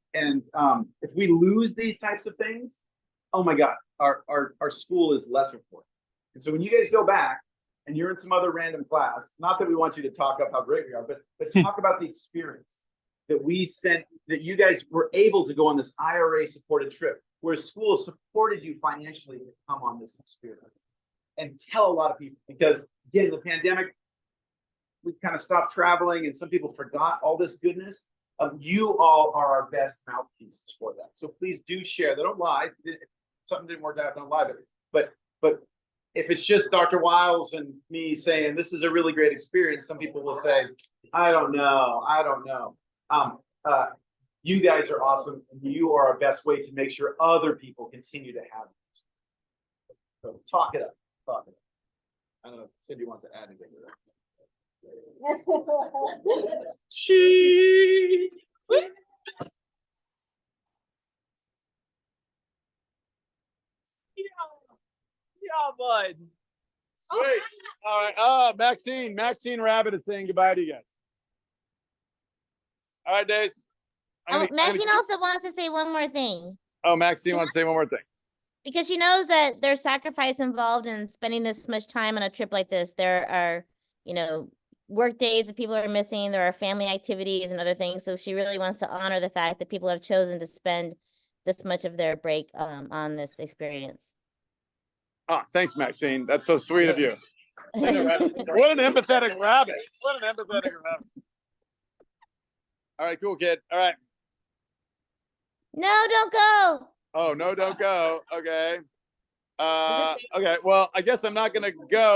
if we lose these types of things, oh my God, our school is less important. And so when you guys go back and you're in some other random class, not that we want you to talk up how great we are, but talk about the experience that you guys were able to go on this IRA supported trip, where school supported you financially to come on this experience, and tell a lot of people, because again, the pandemic, we kind of stopped traveling and some people forgot all this goodness. You all are our best mouthpieces for that. So please do share. They don't lie. If something didn't work out, don't lie. But if it's just Dr. Wiles and me saying this is a really great experience, some people will say, I don't know. You guys are awesome, and you are our best way to make sure other people continue to have this. So talk it up. I don't know if Cindy wants to add anything to that. Yeah, bud. Sweet. All right. Maxine Rabbit is saying goodbye to you guys. All right, Days. Maxine also wants to say one more thing. Oh, Maxine wants to say one more thing. Because she knows that there's sacrifice involved in spending this much time on a trip like this. There are, work days that people are missing. There are family activities and other things. So she really wants to honor the fact that people have chosen to spend this much of their break on this experience. Oh, thanks, Maxine. That's so sweet of you. What an empathetic rabbit. All right, cool, kid. All right. No, don't go. Oh, no, don't go. Okay. Okay, well, I guess I'm not going to go.